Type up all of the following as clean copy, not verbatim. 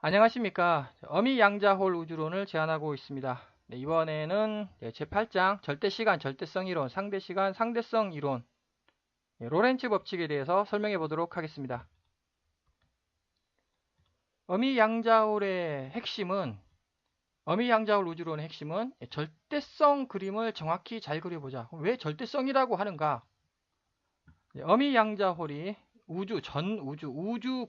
안녕하십니까. 어미양자홀 우주론을 제안하고 있습니다. 네, 이번에는 제8장 절대시간, 절대성이론, 상대시간, 상대성 이론, 로렌츠 법칙에 대해서 설명해 보도록 하겠습니다. 어미양자홀 우주론의 핵심은 절대성 그림을 정확히 잘 그려보자. 왜 절대성이라고 하는가? 어미양자홀이 우주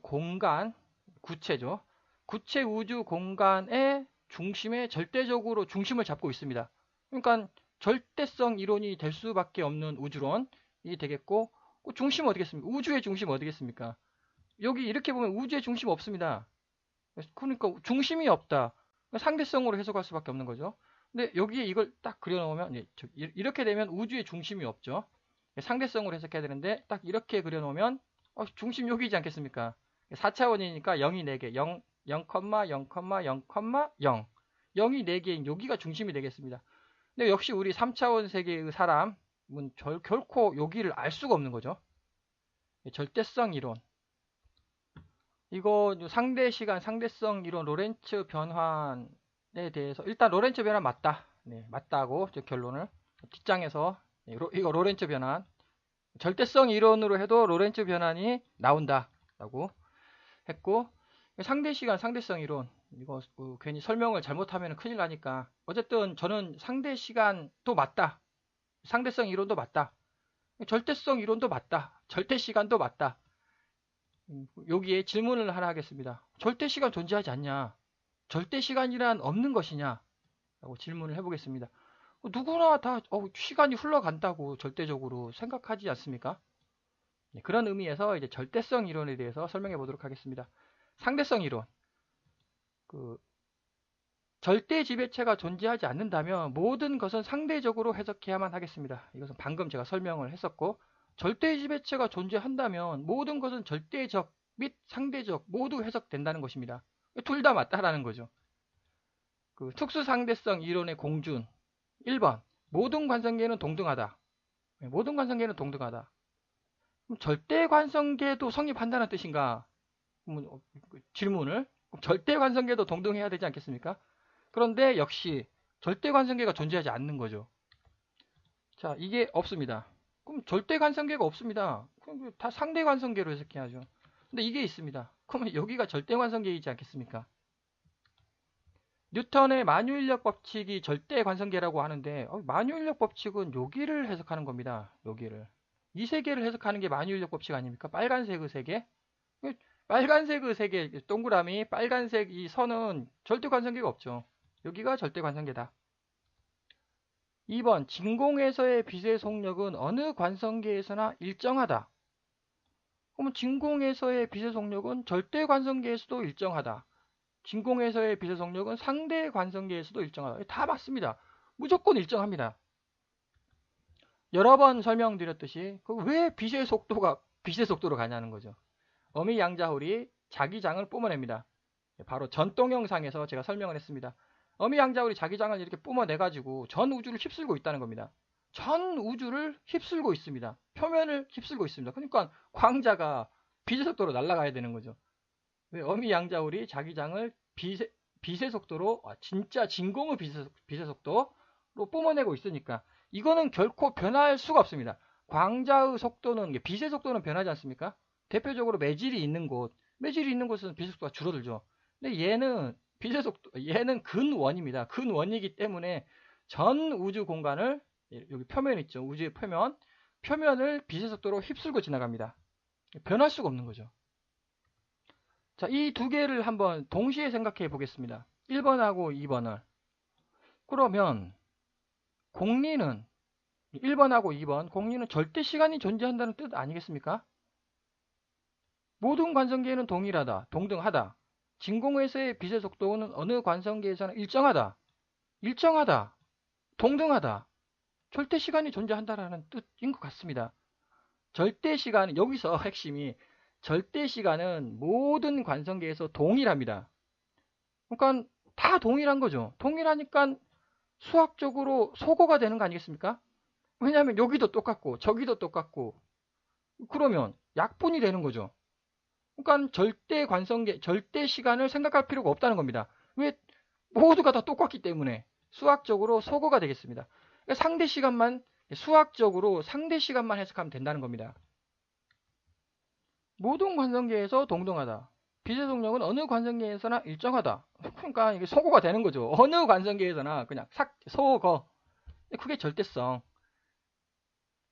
공간, 구체죠. 구체 우주 공간의 중심에 절대적으로 중심을 잡고 있습니다. 그러니까 절대성 이론이 될 수밖에 없는 우주론이 되겠고, 그 중심은 어디겠습니까? 우주의 중심은 어디겠습니까? 여기 이렇게 보면 우주의 중심 없습니다. 그러니까 중심이 없다. 상대성으로 해석할 수밖에 없는 거죠. 근데 여기에 이걸 딱 그려놓으면 이렇게 되면 우주의 중심이 없죠. 상대성으로 해석해야 되는데 딱 이렇게 그려놓으면 중심 여기지 않겠습니까? 4차원이니까 0이 4개, 0, 0, 0, 0, 0. 0이 4개인 여기가 중심이 되겠습니다. 근데 역시 우리 3차원 세계의 사람은 결코 여기를 알 수가 없는 거죠. 절대성 이론. 이거 상대시간, 상대성 이론, 로렌츠 변환에 대해서 일단 로렌츠 변환 맞다. 네, 맞다고 결론을 뒷장에서 이거 로렌츠 변환 절대성 이론으로 해도 로렌츠 변환이 나온다라고 했고, 상대시간, 상대성 이론 이거 괜히 설명을 잘못하면 큰일 나니까 어쨌든 저는 상대시간도 맞다, 상대성 이론도 맞다, 절대성 이론도 맞다, 절대시간도 맞다. 여기에 질문을 하나 하겠습니다. 절대시간 존재하지 않냐? 절대시간이란 없는 것이냐? 라고 질문을 해보겠습니다. 누구나 다 시간이 흘러간다고 절대적으로 생각하지 않습니까? 네, 그런 의미에서 이제 절대성 이론에 대해서 설명해 보도록 하겠습니다. 상대성 이론. 절대 지배체가 존재하지 않는다면 모든 것은 상대적으로 해석해야만 하겠습니다. 이것은 방금 제가 설명을 했었고, 절대 지배체가 존재한다면 모든 것은 절대적 및 상대적 모두 해석된다는 것입니다. 둘 다 맞다라는 거죠. 특수상대성 이론의 공준 1번 모든 관성계는 동등하다. 모든 관성계는 동등하다. 그럼 절대 관성계도 성립한다는 뜻인가? 질문을 절대 관성계도 동등해야 되지 않겠습니까? 그런데 역시 절대 관성계가 존재하지 않는 거죠. 자, 이게 없습니다. 그럼 절대 관성계가 없습니다. 그럼 다 상대 관성계로 해석해야죠. 근데 이게 있습니다. 그러면 여기가 절대 관성계이지 않겠습니까? 뉴턴의 만유인력 법칙이 절대 관성계라고 하는데 만유인력 법칙은 여기를 해석하는 겁니다. 여기를. 이 세계를 해석하는 게 만유인력 법칙 아닙니까? 빨간색의 세계. 빨간색의 세계, 동그라미, 빨간색 이 선은 절대 관성계가 없죠. 여기가 절대 관성계다. 2번, 진공에서의 빛의 속력은 어느 관성계에서나 일정하다. 그러면 진공에서의 빛의 속력은 절대 관성계에서도 일정하다. 진공에서의 빛의 속력은 상대 관성계에서도 일정하다. 다 맞습니다. 무조건 일정합니다. 여러 번 설명드렸듯이 왜 빛의 속도가 빛의 속도로 가냐는 거죠. 어미양자홀이 자기장을 뿜어냅니다. 바로 전동 영상에서 제가 설명을 했습니다. 어미양자홀이 자기장을 이렇게 뿜어내가지고 전 우주를 휩쓸고 있다는 겁니다. 전 우주를 휩쓸고 있습니다. 표면을 휩쓸고 있습니다. 그러니까 광자가 빛의 속도로 날아가야 되는 거죠. 어미양자홀이 자기장을 빛의 속도로, 진짜 진공의 빛의 속도로 뿜어내고 있으니까 이거는 결코 변할 수가 없습니다. 광자의 속도는, 빛의 속도는 변하지 않습니까? 대표적으로 매질이 있는 곳은 빛의 속도가 줄어들죠. 근데 얘는 빛의 속도, 얘는 근원입니다. 근원이기 때문에 전 우주 공간을, 여기 표면 있죠. 우주의 표면을 빛의 속도로 휩쓸고 지나갑니다. 변할 수가 없는 거죠. 자, 이 두 개를 한번 동시에 생각해 보겠습니다. 1번하고 2번을. 그러면 공리는 1번하고 2번, 공리는 절대 시간이 존재한다는 뜻 아니겠습니까? 모든 관성계는 동일하다, 동등하다. 진공에서의 빛의 속도는 어느 관성계에서는 일정하다, 동등하다. 절대 시간이 존재한다라는 뜻인 것 같습니다. 절대 시간은, 여기서 핵심이 절대 시간은 모든 관성계에서 동일합니다. 그러니까 다 동일한 거죠. 동일하니까 수학적으로 소거가 되는 거 아니겠습니까? 왜냐하면 여기도 똑같고 저기도 똑같고 그러면 약분이 되는 거죠. 그러니까 절대 관성계, 절대 시간을 생각할 필요가 없다는 겁니다. 왜? 모두가 다 똑같기 때문에 수학적으로 소거가 되겠습니다. 그러니까 상대 시간만, 수학적으로 상대 시간만 해석하면 된다는 겁니다. 모든 관성계에서 동등하다. 빛의 속력은 어느 관성계에서나 일정하다. 그러니까 이게 소거가 되는 거죠. 어느 관성계에서나 그냥 소거. 그게 절대성.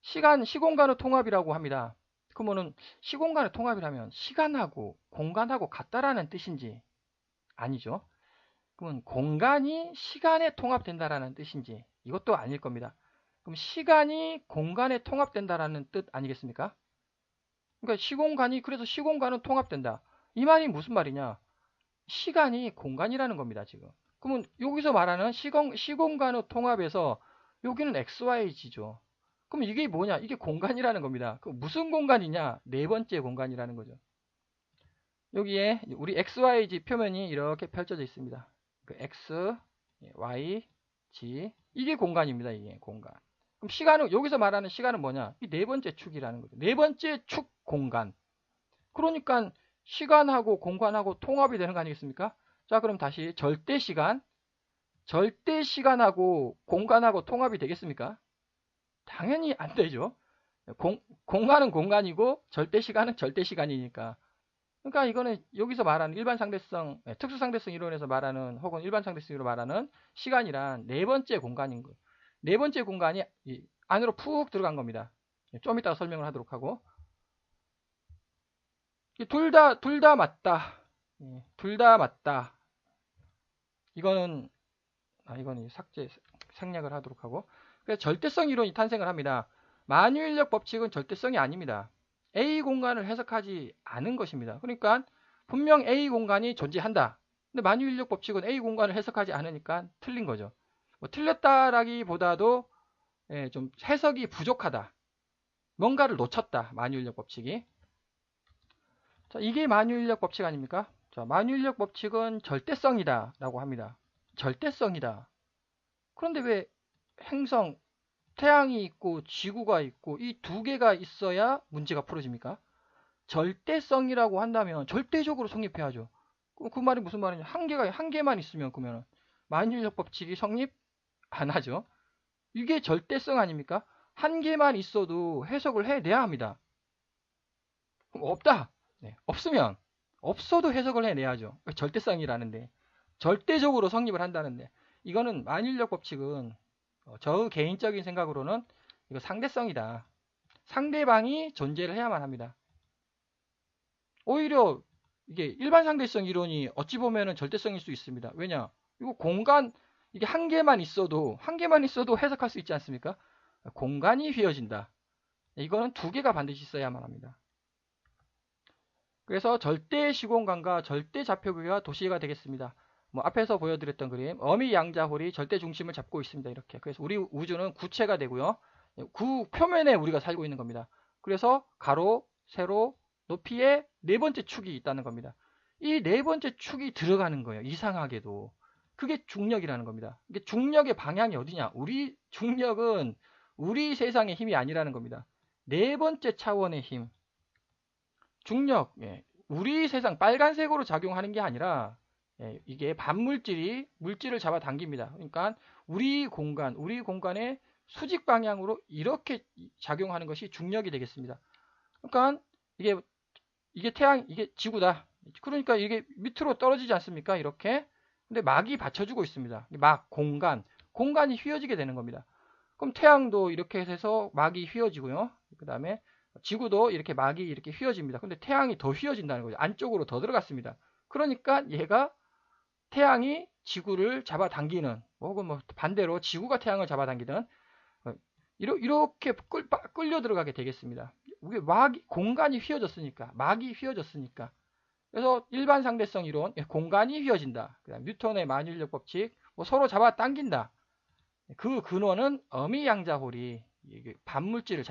시공간의 통합이라고 합니다. 그러면은 시공간의 통합이라면 시간하고 공간하고 같다라는 뜻인지 아니죠. 그러면 공간이 시간에 통합된다라는 뜻인지 이것도 아닐 겁니다. 그럼 시간이 공간에 통합된다라는 뜻 아니겠습니까? 그러니까 그래서 시공간은 통합된다. 이 말이 무슨 말이냐? 시간이 공간이라는 겁니다, 지금. 그러면 여기서 말하는 시공간의 통합에서 여기는 XYZ죠. 그럼 이게 뭐냐? 이게 공간이라는 겁니다. 무슨 공간이냐? 네 번째 공간이라는 거죠. 여기에 우리 XYZ 표면이 이렇게 펼쳐져 있습니다. 그 X, Y, Z 이게 공간입니다. 이게 공간. 그럼 시간은 여기서 말하는 시간은 뭐냐? 이 네 번째 축이라는 거죠. 네 번째 축 공간. 그러니까 시간하고 공간하고 통합이 되는 거 아니겠습니까? 자, 그럼 다시 절대 시간하고 공간하고 통합이 되겠습니까? 당연히 안 되죠. 공간은 공간이고 절대 시간은 절대 시간이니까. 그러니까 이거는 여기서 말하는 일반 상대성, 특수 상대성 이론에서 말하는 혹은 일반 상대성으로 말하는 시간이란 네 번째 공간인 거예요. 네 번째 공간이 안으로 푹 들어간 겁니다. 좀 이따가 설명을 하도록 하고. 둘 다 맞다. 둘 다 맞다. 이거는 생략을 하도록 하고. 그래서 절대성 이론이 탄생을 합니다. 만유인력 법칙은 절대성이 아닙니다. A 공간을 해석하지 않은 것입니다. 그러니까 분명 A 공간이 존재한다. 근데 만유인력 법칙은 A 공간을 해석하지 않으니까 틀린 거죠. 뭐 틀렸다라기보다도 좀 해석이 부족하다. 뭔가를 놓쳤다. 만유인력 법칙이. 자, 이게 만유인력 법칙 아닙니까? 자, 만유인력 법칙은 절대성이다 라고 합니다. 절대성이다. 그런데 왜 행성, 태양이 있고 지구가 있고 이 두 개가 있어야 문제가 풀어집니까? 절대성이라고 한다면 절대적으로 성립해야죠. 그 말이 무슨 말이냐? 한 개만 있으면 그러면 만유인력 법칙이 성립 안 하죠. 이게 절대성 아닙니까? 한 개만 있어도 해석을 해내야 합니다. 그럼 없다. 네, 없어도 해석을 해내야죠. 절대성이라는데 절대적으로 성립을 한다는데 이거는 만유인력 법칙은 저 개인적인 생각으로는 이거 상대성이다. 상대방이 존재를 해야만 합니다. 오히려 이게 일반 상대성 이론이 어찌 보면은 절대성일 수 있습니다. 왜냐? 이거 공간 이게 한 개만 있어도 해석할 수 있지 않습니까? 공간이 휘어진다. 이거는 두 개가 반드시 있어야만 합니다. 그래서 절대 시공간과 절대 좌표구가 도시가 되겠습니다. 뭐 앞에서 보여드렸던 그림 어미 양자홀이 절대 중심을 잡고 있습니다. 이렇게. 그래서 우리 우주는 구체가 되고요. 구 표면에 우리가 살고 있는 겁니다. 그래서 가로, 세로, 높이에 네 번째 축이 있다는 겁니다. 이 네 번째 축이 들어가는 거예요. 이상하게도. 그게 중력이라는 겁니다. 이게 중력의 방향이 어디냐? 우리 중력은 우리 세상의 힘이 아니라는 겁니다. 네 번째 차원의 힘. 중력, 우리 세상 빨간색으로 작용하는 게 아니라 이게 반물질이 물질을 잡아당깁니다. 그러니까 우리 공간의 수직 방향으로 이렇게 작용하는 것이 중력이 되겠습니다. 그러니까 이게 이게 지구다. 그러니까 이게 밑으로 떨어지지 않습니까? 이렇게. 근데 막이 받쳐주고 있습니다. 공간이 휘어지게 되는 겁니다. 그럼 태양도 이렇게 해서 막이 휘어지고요. 그 다음에 지구도 이렇게 막이 이렇게 휘어집니다. 근데 태양이 더 휘어진다는 거죠. 안쪽으로 더 들어갔습니다. 그러니까 태양이 지구를 잡아당기는, 혹은 뭐 반대로 지구가 태양을 잡아당기든 이렇게 끌려 들어가게 되겠습니다. 공간이 휘어졌으니까, 막이 휘어졌으니까. 그래서 일반 상대성 이론, 공간이 휘어진다. 그다음 뉴턴의 만유인력 법칙, 뭐 서로 잡아당긴다. 그 근원은 어미양자홀이 반물질을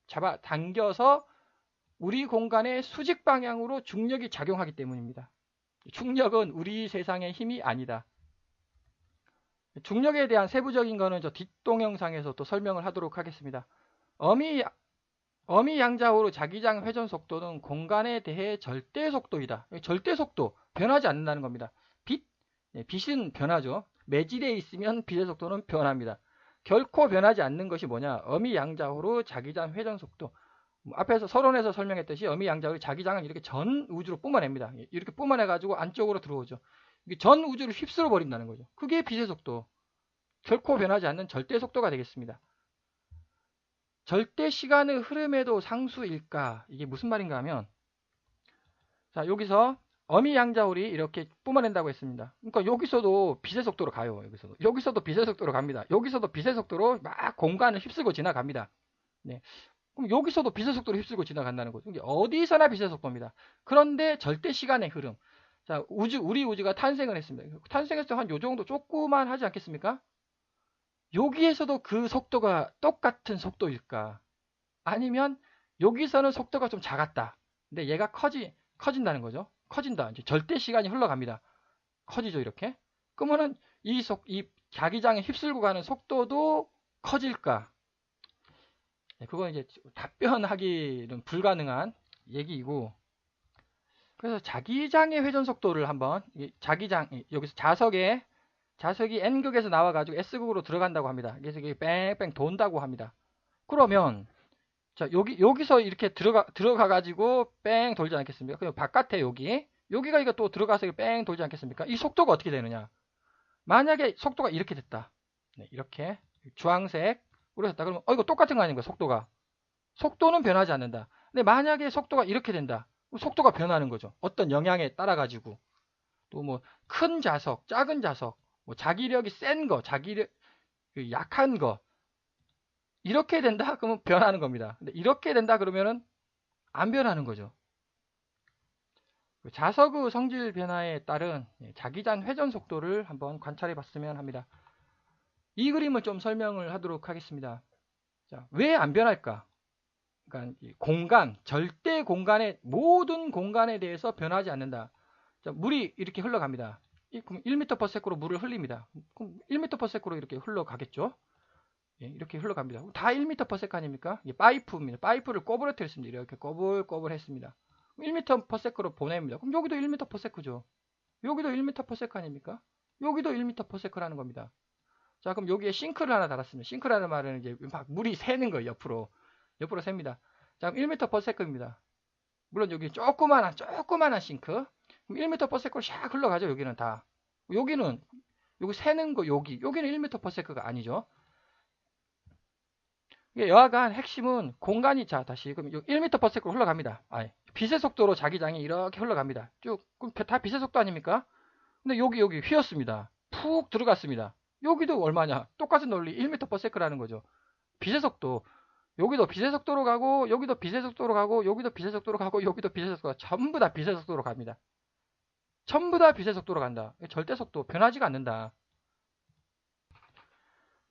잡아당겨서 우리 공간의 수직 방향으로 중력이 작용하기 때문입니다. 중력은 우리 세상의 힘이 아니다. 중력에 대한 세부적인 거는 저 뒷동영상에서 또 설명을 하도록 하겠습니다. 어미 양자호로 자기장 회전 속도는 공간에 대해 절대 속도이다. 절대 속도, 변하지 않는다는 겁니다. 빛은 변하죠. 매질에 있으면 빛의 속도는 변합니다. 결코 변하지 않는 것이 뭐냐? 어미 양자호로 자기장 회전 속도. 앞에서 서론에서 설명했듯이 어미 양자호의 자기장은 이렇게 전 우주로 뿜어냅니다. 이렇게 뿜어내가지고 안쪽으로 들어오죠. 전 우주를 휩쓸어 버린다는 거죠. 그게 빛의 속도. 결코 변하지 않는 절대 속도가 되겠습니다. 절대 시간의 흐름에도 상수일까? 이게 무슨 말인가 하면, 자, 여기서 어미 양자홀이 이렇게 뿜어낸다고 했습니다. 그러니까 여기서도 빛의 속도로 가요. 여기서도 빛의 속도로 갑니다. 여기서도 빛의 속도로 막 공간을 휩쓸고 지나갑니다. 네. 그럼 여기서도 빛의 속도로 휩쓸고 지나간다는 거죠. 어디서나 빛의 속도입니다. 그런데 절대 시간의 흐름. 자, 우리 우주가 탄생을 했습니다. 탄생했을 때 한 요 정도 조그만 하지 않겠습니까? 여기에서도 그 속도가 똑같은 속도일까? 아니면 여기서는 속도가 좀 작았다. 근데 얘가 커진다는 거죠. 커진다. 이제 절대 시간이 흘러갑니다. 커지죠, 이렇게. 그러면은 이 자기장에 휩쓸고 가는 속도도 커질까? 네, 그건 이제 답변하기는 불가능한 얘기이고. 그래서 자기장의 회전 속도를 한번, 여기서 자석이 N극에서 나와가지고 S극으로 들어간다고 합니다. 그래서 이게 뺑뺑 돈다고 합니다. 그러면, 자, 여기서 이렇게 들어가가지고 뺑 돌지 않겠습니까? 그냥 바깥에 여기가 이거 또 들어가서 뺑 돌지 않겠습니까? 이 속도가 어떻게 되느냐? 만약에 속도가 이렇게 됐다. 네, 이렇게. 주황색으로 됐다. 그러면, 이거 똑같은 거 아닌가, 속도가. 속도는 변하지 않는다. 근데 만약에 속도가 이렇게 된다. 속도가 변하는 거죠. 어떤 영향에 따라가지고. 또 뭐, 큰 자석, 작은 자석, 뭐 자기력이 센 거, 약한 거. 이렇게 된다? 그러면 변하는 겁니다. 근데 이렇게 된다 그러면은 안 변하는 거죠. 자석의 성질 변화에 따른 자기장 회전 속도를 한번 관찰해 봤으면 합니다. 이 그림을 좀 설명을 하도록 하겠습니다. 자, 왜 안 변할까? 그러니까 절대 공간의 모든 공간에 대해서 변하지 않는다. 자, 물이 이렇게 흘러갑니다. 그럼 1m/s로 물을 흘립니다. 그럼 1m/s로 이렇게 흘러가겠죠? 예, 이렇게 흘러갑니다. 다 1m/s 아닙니까? 이게 파이프입니다. 파이프를 꼬부러뜨렸습니다. 이렇게 꼬불꼬불 했습니다. 1m/s로 보냅니다. 그럼 여기도 1m/s죠. 여기도 1m/s 아닙니까? 여기도 1m/s라는 겁니다. 자, 그럼 여기에 싱크를 하나 달았습니다. 싱크라는 말은 이제 막 물이 새는 거예요. 옆으로 셉니다. 자, 그럼 1m/s입니다. 물론 여기 조그만한 싱크. 그럼 1m/s로 샥 흘러가죠. 여기는 다. 여기 새는 거 여기는 1m/s가 아니죠. 여하간 핵심은 공간이, 자, 다시 그럼 1m/s로 흘러갑니다. 빛의 속도로 자기장이 이렇게 흘러갑니다. 쭉. 그럼 다 빛의 속도 아닙니까? 근데 여기 휘었습니다. 푹 들어갔습니다. 여기도 얼마냐? 똑같은 논리 1m/s라는 거죠. 빛의 속도. 여기도 빛의 속도로 가고, 여기도 빛의 속도로 가고, 여기도 빛의 속도로 가고, 여기도 빛의 속도로 가고, 전부 다 빛의 속도로 갑니다. 전부 다 빛의 속도로 간다. 절대 속도 변하지가 않는다.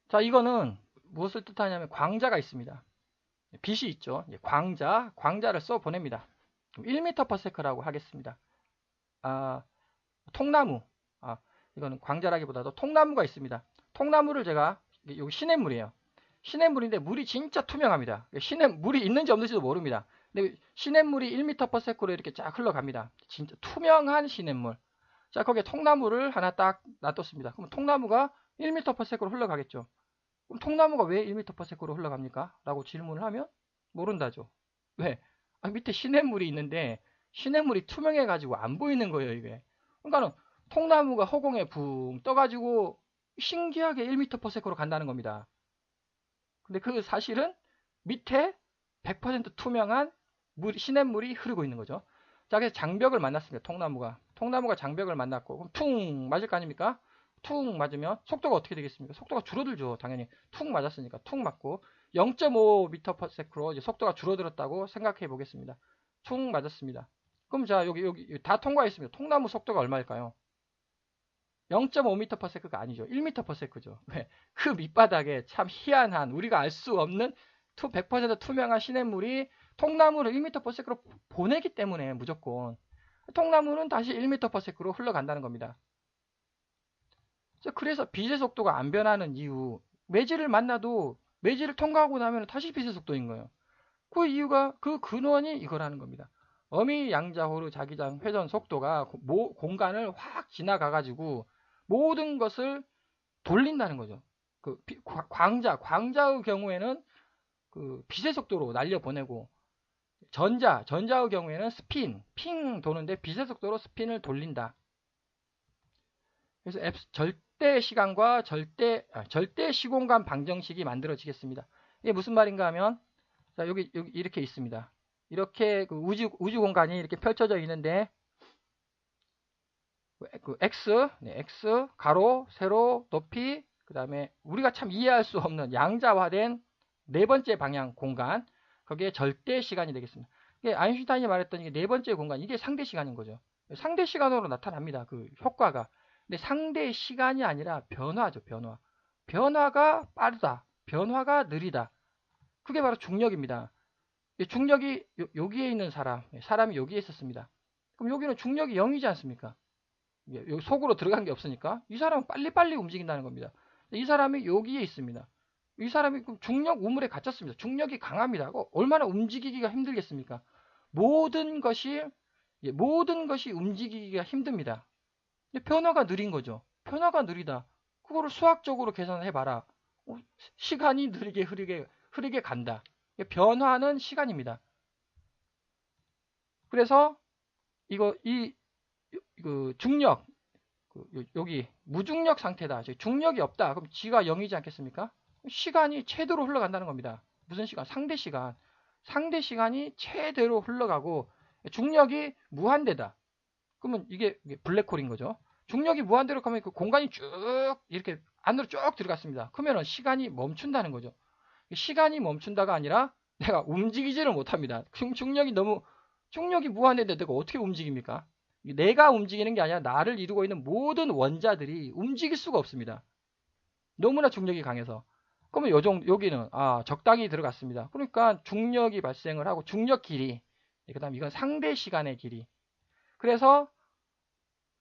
자, 이거는 무엇을 뜻하냐면 광자가 있습니다. 빛이 있죠. 광자를 써 보냅니다. 1m/s라고 하겠습니다. 통나무. 이거는 광자라기보다도 통나무가 있습니다. 통나무를 제가, 여기 시냇물이에요. 시냇물인데 물이 진짜 투명합니다. 물이 있는지 없는지도 모릅니다. 근데 시냇물이 1m/s로 이렇게 쫙 흘러갑니다. 진짜 투명한 시냇물. 자, 거기에 통나무를 하나 딱 놔뒀습니다. 그럼 통나무가 1m/s로 흘러가겠죠. 그럼 통나무가 왜 1m/s로 흘러갑니까? 라고 질문을 하면 모른다죠. 왜? 밑에 시냇물이 있는데 시냇물이 투명해가지고 안 보이는 거예요, 이게. 그러니까는 통나무가 허공에 붕 떠가지고 신기하게 1m/s로 간다는 겁니다. 근데 그 사실은 밑에 100% 투명한 시냇물이 흐르고 있는 거죠. 자, 그래서 장벽을 만났습니다. 통나무가 장벽을 만났고, 그럼 퉁 맞을 거 아닙니까? 퉁 맞으면 속도가 어떻게 되겠습니까? 속도가 줄어들죠. 당연히 퉁 맞았으니까 퉁 맞고 0.5m/s로 이제 속도가 줄어들었다고 생각해 보겠습니다. 퉁 맞았습니다. 그럼 자, 여기 다 통과했습니다. 통나무 속도가 얼마일까요? 0.5m/s가 아니죠. 1m/s죠. 왜? 그 밑바닥에 참 희한한, 우리가 알 수 없는 100% 투명한 시냇물이 통나무를 1m/s로 보내기 때문에 무조건 통나무는 다시 1m/s로 흘러간다는 겁니다. 그래서 빛의 속도가 안 변하는 이유, 매질을 만나도 매질을 통과하고 나면 다시 빛의 속도인 거예요. 그 이유가 그 근원이 이거라는 겁니다. 어미 양자호르 자기장 회전 속도가 공간을 확 지나가 가지고 모든 것을 돌린다는 거죠. 그 광자의 경우에는 그 빛의 속도로 날려 보내고 전자의 경우에는 스핀, 핑 도는데 빛의 속도로 스핀을 돌린다. 그래서 절대 시간과 절대 시공간 방정식이 만들어지겠습니다. 이게 무슨 말인가 하면, 자, 여기 이렇게 있습니다. 이렇게 그 우주 공간이 이렇게 펼쳐져 있는데, 그 x 가로, 세로, 높이, 그 다음에 우리가 참 이해할 수 없는 양자화된 네 번째 방향 공간, 거기에 절대 시간이 되겠습니다. 이게 아인슈타인이 말했던 이게 네 번째 공간, 이게 상대 시간인 거죠. 상대 시간으로 나타납니다. 그 효과가. 근데 상대 시간이 아니라 변화죠, 변화. 변화가 빠르다. 변화가 느리다. 그게 바로 중력입니다. 중력이 여기에 있는 사람이 여기에 있었습니다. 그럼 여기는 중력이 0이지 않습니까? 여기 속으로 들어간 게 없으니까 이 사람은 빨리빨리 움직인다는 겁니다. 이 사람이 여기에 있습니다. 이 사람이 중력 우물에 갇혔습니다. 중력이 강합니다. 얼마나 움직이기가 힘들겠습니까? 모든 것이 움직이기가 힘듭니다. 변화가 느린 거죠. 변화가 느리다. 그거를 수학적으로 계산해 봐라. 시간이 느리게 흐르게 간다. 변화는 시간입니다. 그래서 그 중력, 여기 무중력 상태다. 중력이 없다. 그럼 G가 0이지 않겠습니까? 시간이 최대로 흘러간다는 겁니다. 무슨 시간? 상대 시간. 상대 시간이 최대로 흘러가고 중력이 무한대다. 그러면 이게 블랙홀인 거죠. 중력이 무한대로 가면 그 공간이 쭉 이렇게 안으로 쭉 들어갔습니다. 그러면 시간이 멈춘다는 거죠. 시간이 멈춘다가 아니라 내가 움직이지를 못합니다. 중력이 무한대인데 내가 어떻게 움직입니까? 내가 움직이는 게 아니라 나를 이루고 있는 모든 원자들이 움직일 수가 없습니다. 너무나 중력이 강해서. 그러면 여기는 적당히 들어갔습니다. 그러니까 중력이 발생을 하고 중력 길이, 그 다음 이건 상대 시간의 길이. 그래서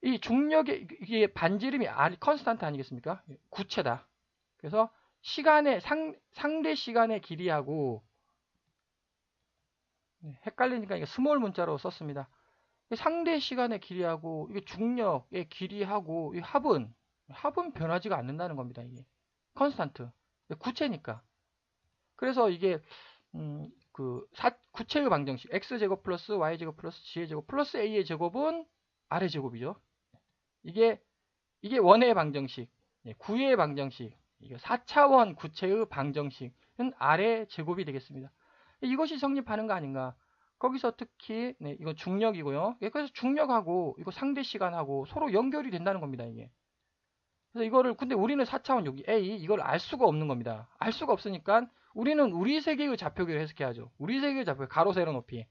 이 중력의 이게 반지름이 컨스탄트 아니겠습니까? 구체다. 그래서 상대 시간의 길이하고 헷갈리니까 이게 스몰 문자로 썼습니다. 상대 시간의 길이하고 이게 중력의 길이하고 이 합은 변하지가 않는다는 겁니다. 이게 컨스탄트 구체니까. 그래서 이게 구체의 방정식 x제곱 플러스 y제곱 플러스 g의 제곱 플러스 a의 제곱은 r의 제곱이죠. 이게 원의 방정식, 구의 방정식, 이게 4차원 구체의 방정식은 r의 제곱이 되겠습니다. 이것이 성립하는 거 아닌가? 거기서 특히 이건 중력이고요. 그래서 중력하고 이거 상대 시간하고 서로 연결이 된다는 겁니다. 이게. 그래서 이거를 근데 우리는 4차원 여기 A 이걸 알 수가 없는 겁니다. 알 수가 없으니까 우리는 우리 세계의 좌표기를 해석해야죠. 우리 세계의 좌표기 가로 세로 높이.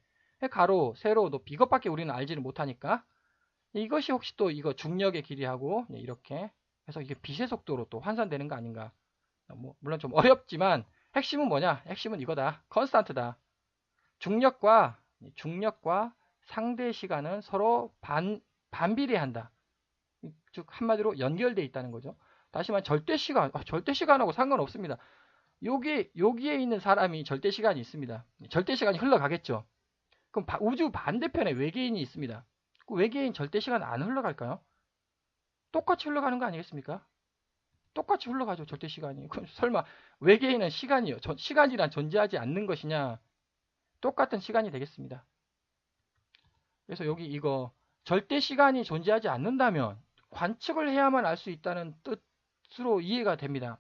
가로 세로 높이 이것밖에 우리는 알지를 못하니까 이것이 혹시 또 이거 중력의 길이하고 이렇게 해서 이게 빛의 속도로 또 환산되는 거 아닌가? 물론 좀 어렵지만 핵심은 뭐냐? 핵심은 이거다. 컨스탄트다. 중력과 상대 시간은 서로 반비례한다. 즉 한마디로 연결되어 있다는 거죠. 다시 말해 절대 시간하고 상관없습니다. 여기에 있는 사람이 절대 시간이 있습니다. 절대 시간이 흘러가겠죠. 그럼 우주 반대편에 외계인이 있습니다. 그 외계인 절대 시간 안 흘러갈까요? 똑같이 흘러가는 거 아니겠습니까? 똑같이 흘러가죠. 절대 시간이. 그럼 설마 외계인은 시간이란 존재하지 않는 것이냐? 똑같은 시간이 되겠습니다. 그래서 여기 이거 절대 시간이 존재하지 않는다면 관측을 해야만 알 수 있다는 뜻으로 이해가 됩니다.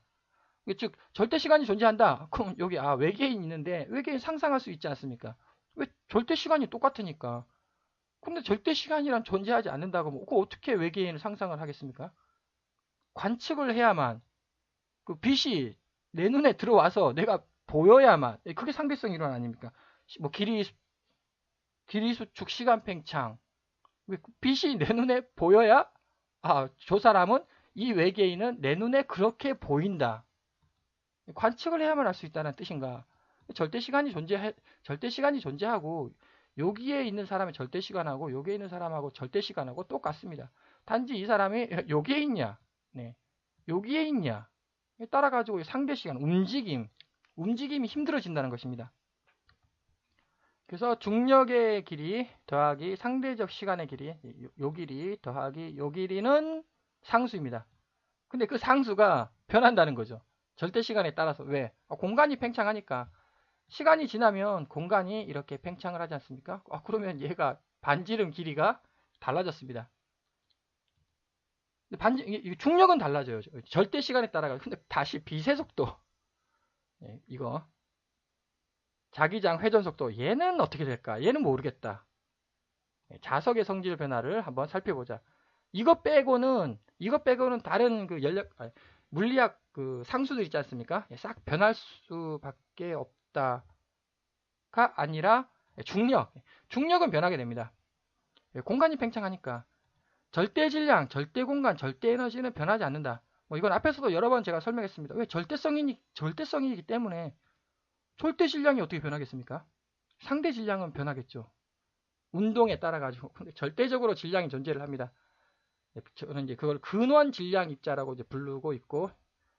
즉 절대 시간이 존재한다. 그럼 여기 외계인 있는데 외계인 상상할 수 있지 않습니까? 왜 절대 시간이 똑같으니까. 근데 절대 시간이란 존재하지 않는다고 하면 그 어떻게 외계인을 상상을 하겠습니까? 관측을 해야만 그 빛이 내 눈에 들어와서 내가 보여야만 그게 상대성 이론 아닙니까? 뭐 길이수축 시간팽창 빛이 내 눈에 보여야 저 사람은 이 외계인은 내 눈에 그렇게 보인다. 관측을 해야만 알 수 있다는 뜻인가? 절대 시간이 존재하고 여기에 있는 사람의 절대 시간하고 여기에 있는 사람하고 절대 시간하고 똑같습니다. 단지 이 사람이 여기에 있냐, 여기에 있냐 따라 가지고 상대 시간 움직임이 힘들어진다는 것입니다. 그래서 중력의 길이 더하기 상대적 시간의 길이, 요 길이 더하기 요 길이는 상수입니다. 근데 그 상수가 변한다는 거죠. 절대 시간에 따라서. 왜? 공간이 팽창하니까. 시간이 지나면 공간이 이렇게 팽창을 하지 않습니까? 그러면 얘가 반지름 길이가 달라졌습니다. 중력은 달라져요. 절대 시간에 따라가. 근데 다시 빛의 속도. 이거. 자기장 회전 속도. 얘는 어떻게 될까? 얘는 모르겠다. 자석의 성질 변화를 한번 살펴보자. 이거 빼고는 다른 그 물리학 그 상수들 있지 않습니까? 싹 변할 수밖에 없다가 아니라 중력은 변하게 됩니다. 공간이 팽창하니까 절대 질량, 절대 공간, 절대 에너지는 변하지 않는다. 이건 앞에서도 여러 번 제가 설명했습니다. 왜 절대성이기 때문에 절대 질량이 어떻게 변하겠습니까? 상대 질량은 변하겠죠. 운동에 따라 가지고. 근데 절대적으로 질량이 존재를 합니다. 저는 이제 그걸 근원 질량 입자라고 이제 부르고 있고,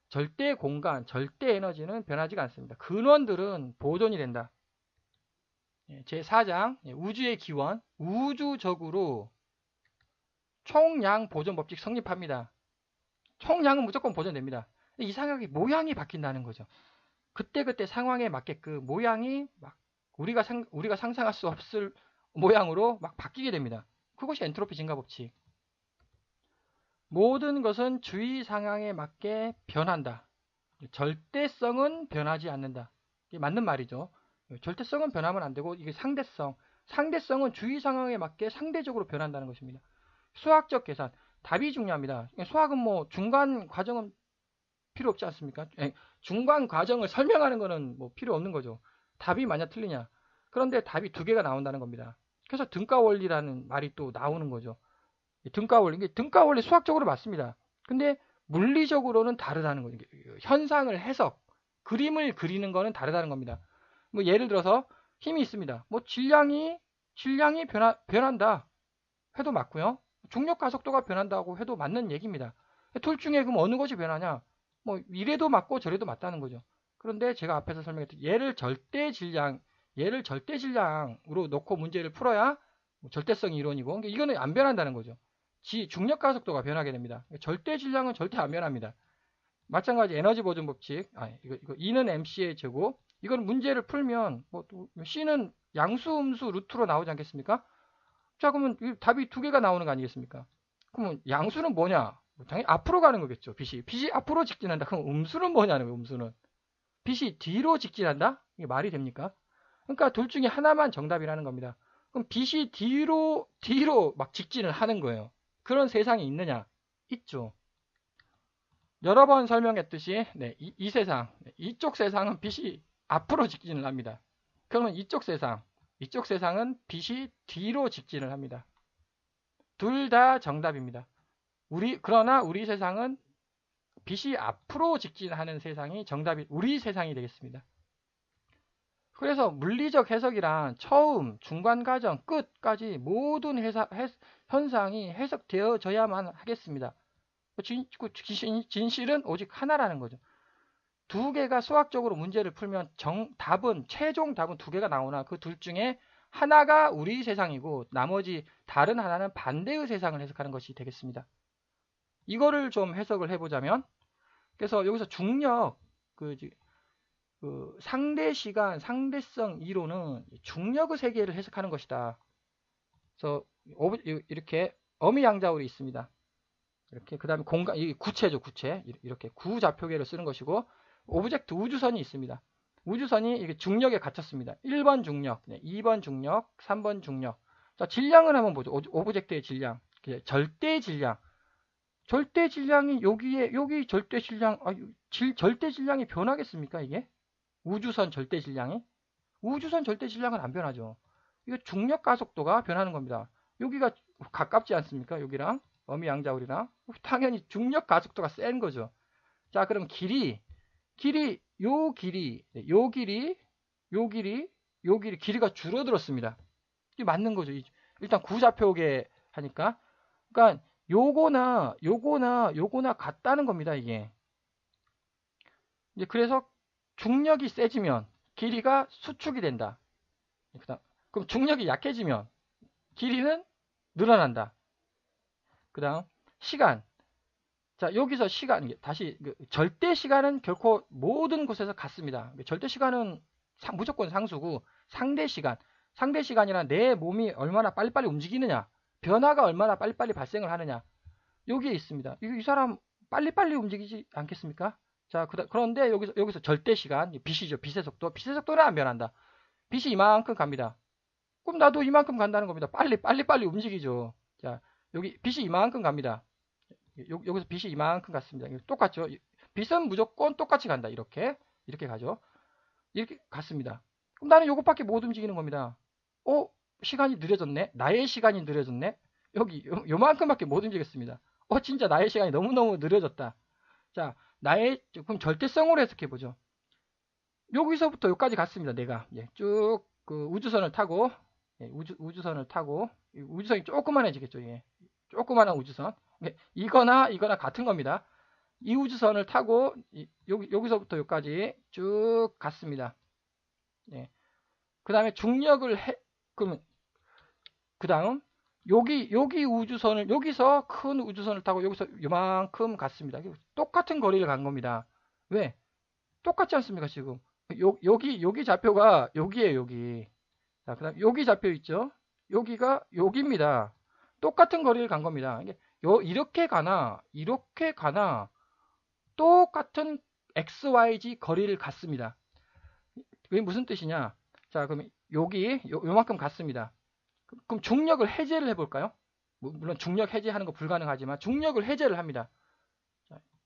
절대 공간, 절대 에너지는 변하지가 않습니다. 근원들은 보존이 된다. 제4장 우주의 기원, 우주적으로 총량 보존 법칙 성립합니다. 총량은 무조건 보존됩니다. 이상하게 모양이 바뀐다는 거죠. 그때그때 상황에 맞게끔 모양이 막 우리가 상상할 수 없을 모양으로 막 바뀌게 됩니다. 그것이 엔트로피 증가 법칙. 모든 것은 주위 상황에 맞게 변한다. 절대성은 변하지 않는다. 이게 맞는 말이죠. 절대성은 변하면 안 되고, 이게 상대성은 주위 상황에 맞게 상대적으로 변한다는 것입니다. 수학적 계산, 답이 중요합니다. 수학은 뭐 중간 과정은 필요 없지 않습니까? 중간 과정을 설명하는 거는 뭐 필요 없는 거죠. 답이 만약 틀리냐. 그런데 답이 두 개가 나온다는 겁니다. 그래서 등가 원리라는 말이 또 나오는 거죠. 등가 원리 수학적으로 맞습니다. 근데 물리적으로는 다르다는 거죠. 현상을 그림을 그리는 거는 다르다는 겁니다. 뭐 예를 들어서 힘이 있습니다. 뭐 질량이 변한다 해도 맞고요. 중력 가속도가 변한다고 해도 맞는 얘기입니다. 둘 중에 그럼 어느 것이 변하냐? 뭐 이래도 맞고 저래도 맞다는 거죠. 그런데 제가 앞에서 설명했듯이 얘를 절대 질량으로 놓고 문제를 풀어야 절대성 이론이고, 그러니까 이거는 안 변한다는 거죠. 중력 가속도가 변하게 됩니다. 절대 질량은 절대 안 변합니다. 마찬가지 에너지 보존 법칙. 이거 E는 mc의 제곱. 이건 문제를 풀면 C는 양수, 음수, 루트로 나오지 않겠습니까? 자, 그러면 답이 두 개가 나오는 거 아니겠습니까? 그러면 양수는 뭐냐? 당연히 앞으로 가는 거겠죠. 빛이 앞으로 직진한다. 그럼 음수는 뭐냐는 거예요. 음수는 빛이 뒤로 직진한다? 이게 말이 됩니까? 그러니까 둘 중에 하나만 정답이라는 겁니다. 그럼 빛이 뒤로 막 직진을 하는 거예요. 그런 세상이 있느냐? 있죠. 여러 번 설명했듯이 이 세상, 이쪽 세상은 빛이 앞으로 직진을 합니다. 그러면 이쪽 세상은 빛이 뒤로 직진을 합니다. 둘 다 정답입니다. 그러나 우리 세상은 빛이 앞으로 직진하는 세상이 우리 세상이 되겠습니다. 그래서 물리적 해석이란 처음, 중간 과정, 끝까지 모든 현상이 해석되어져야만 하겠습니다. 진실은 오직 하나라는 거죠. 두 개가 수학적으로 문제를 풀면 최종 답은 두 개가 나오나 그 둘 중에 하나가 우리 세상이고 나머지 다른 하나는 반대의 세상을 해석하는 것이 되겠습니다. 이거를 좀 해석을 해보자면, 그래서 여기서 중력, 상대 시간, 상대성 이론은 중력의 세계를 해석하는 것이다. 그래서 이렇게 어미양자울이 있습니다. 이렇게 그 다음에 공간, 이 구체죠, 구체. 이렇게 구좌표계를 쓰는 것이고, 오브젝트 우주선이 있습니다. 우주선이 이게 중력에 갇혔습니다. 1번 중력, 2번 중력, 3번 중력. 자, 질량을 한번 보죠. 오브젝트의 질량. 절대 질량. 절대 질량이 여기 절대 질량, 절대 질량이 변하겠습니까, 이게? 우주선 절대 질량이? 우주선 절대 질량은 안 변하죠. 이거 중력 가속도가 변하는 겁니다. 여기가 가깝지 않습니까? 여기랑 어미양자울이랑 당연히 중력 가속도가 센 거죠. 자, 그럼 길이가 줄어들었습니다. 이게 맞는 거죠. 일단 구좌표계 하니까. 그러니까 요거나 같다는 겁니다, 이게. 이제 그래서 중력이 세지면 길이가 수축이 된다. 그럼 중력이 약해지면 길이는 늘어난다. 그 다음 시간. 자, 여기서 시간, 다시 절대 시간은 결코 모든 곳에서 같습니다. 절대 시간은 무조건 상수고 상대 시간. 상대 시간이란 내 몸이 얼마나 빨리빨리 움직이느냐, 변화가 얼마나 빨리빨리 발생을 하느냐, 여기에 있습니다. 이 사람 빨리빨리 움직이지 않겠습니까? 자, 그런데 여기서 절대 시간, 빛이죠. 빛의 속도. 빛의 속도는 안 변한다. 빛이 이만큼 갑니다. 그럼 나도 이만큼 간다는 겁니다. 빨리 움직이죠. 자, 여기 빛이 이만큼 갑니다. 여기서 빛이 이만큼 갔습니다. 똑같죠? 빛은 무조건 똑같이 간다. 이렇게 가죠. 이렇게 갔습니다. 그럼 나는 요것밖에 못 움직이는 겁니다. 시간이 느려졌네? 나의 시간이 느려졌네? 여기 요만큼밖에 못 움직였습니다. 진짜 나의 시간이 너무너무 느려졌다. 자, 그럼 절대성으로 해석해보죠. 여기서부터 여기까지 갔습니다. 내가 쭉 우주선을 타고, 우주선을 타고, 우주선이 조그만해지겠죠. 조그만한 우주선. 이거나 같은 겁니다. 이 우주선을 타고 여기서부터 여기까지 쭉 갔습니다. 그 다음에 중력을 그러면 그 다음 여기 우주선을, 여기서 큰 우주선을 타고 여기서 요만큼 갔습니다. 똑같은 거리를 간 겁니다. 왜? 똑같지 않습니까? 지금 여기 좌표가 여기에요. 여기. 자, 그 다음 여기 좌표 있죠? 여기가 여기입니다. 똑같은 거리를 간 겁니다. 이렇게 가나 똑같은 XYZ 거리를 갔습니다. 그게 무슨 뜻이냐? 자, 그럼 요만큼 갔습니다. 그럼 중력을 해제를 해볼까요? 물론 중력 해제하는 거 불가능하지만 중력을 해제를 합니다.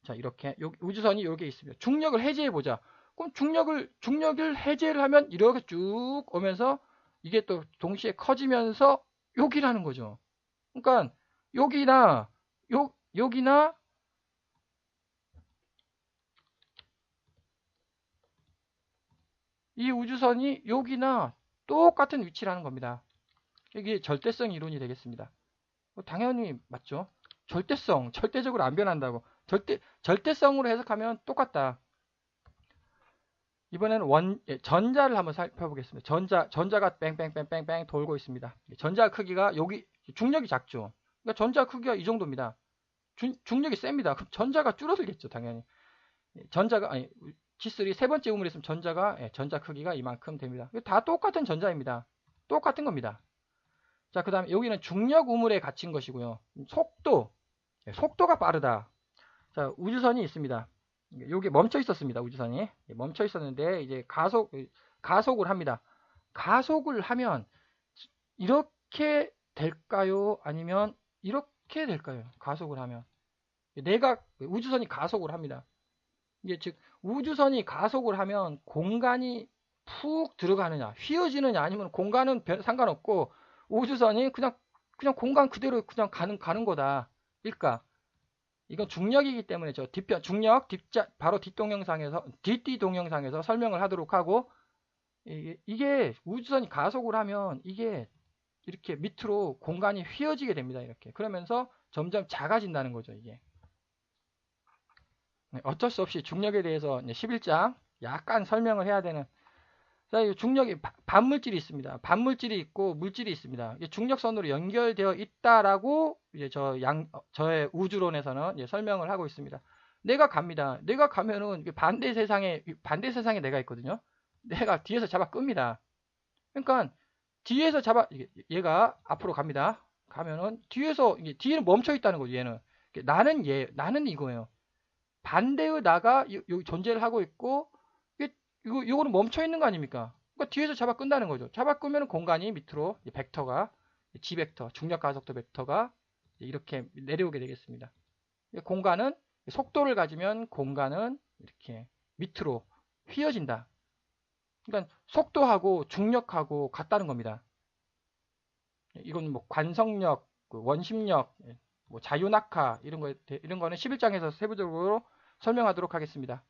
자, 이렇게 우주선이 여기에 있습니다. 중력을 해제해보자. 그럼 중력을 해제를 하면 이렇게 쭉 오면서 이게 또 동시에 커지면서 여기라는 거죠. 그러니까 여기나 이 우주선이 여기나 똑같은 위치라는 겁니다. 이게 절대성 이론이 되겠습니다. 당연히 맞죠. 절대적으로 안 변한다고. 절대성으로 해석하면 똑같다. 이번에는 전자를 한번 살펴보겠습니다. 전자가 뺑뺑뺑뺑뺑 돌고 있습니다. 전자 크기가 여기 중력이 작죠. 그러니까 전자 크기가 이 정도입니다. 중력이 셉니다. 그럼 전자가 줄어들겠죠, 당연히. G3 세 번째 우물에 있으면 전자 크기가 이만큼 됩니다. 다 똑같은 전자입니다. 똑같은 겁니다. 자, 그 다음에 여기는 중력 우물에 갇힌 것이고요. 속도가 빠르다. 자, 우주선이 있습니다. 여기 멈춰 있었습니다. 우주선이 멈춰 있었는데 이제 가속을 합니다. 가속을 하면 이렇게 될까요? 아니면 이렇게 될까요? 가속을 하면 우주선이 가속을 합니다. 이게 즉 우주선이 가속을 하면 공간이 푹 들어가느냐, 휘어지느냐, 아니면 공간은 상관없고 우주선이 그냥 공간 그대로 그냥 가는 거다. 일까? 이건 중력이기 때문에 중력 바로 뒷동영상에서 설명을 하도록 하고, 이게 우주선이 가속을 하면 이게 이렇게 밑으로 공간이 휘어지게 됩니다. 이렇게. 그러면서 점점 작아진다는 거죠. 이게. 어쩔 수 없이 중력에 대해서 11장 약간 설명을 해야 되는. 자, 중력이 반물질이 있습니다. 반물질이 있고 물질이 있습니다. 중력선으로 연결되어 있다라고 이제 저의 우주론에서는 설명을 하고 있습니다. 내가 갑니다. 내가 가면은 반대 세상에 내가 있거든요. 내가 뒤에서 잡아 끕니다. 그러니까 뒤에서 얘가 앞으로 갑니다. 가면은 뒤에는 멈춰 있다는 거죠. 얘는. 나는 이거예요. 반대의 나가 여기 존재를 하고 있고, 이거는 멈춰 있는 거 아닙니까? 그러니까 뒤에서 잡아 끈다는 거죠. 잡아 끄면 공간이 밑으로 벡터가 G벡터, 중력 가속도 벡터가 이렇게 내려오게 되겠습니다. 공간은 속도를 가지면 공간은 이렇게 밑으로 휘어진다. 그러니까 속도하고 중력하고 같다는 겁니다. 이건 뭐 관성력, 원심력, 뭐 자유낙하 이런 거는 11장에서 세부적으로 설명하도록 하겠습니다.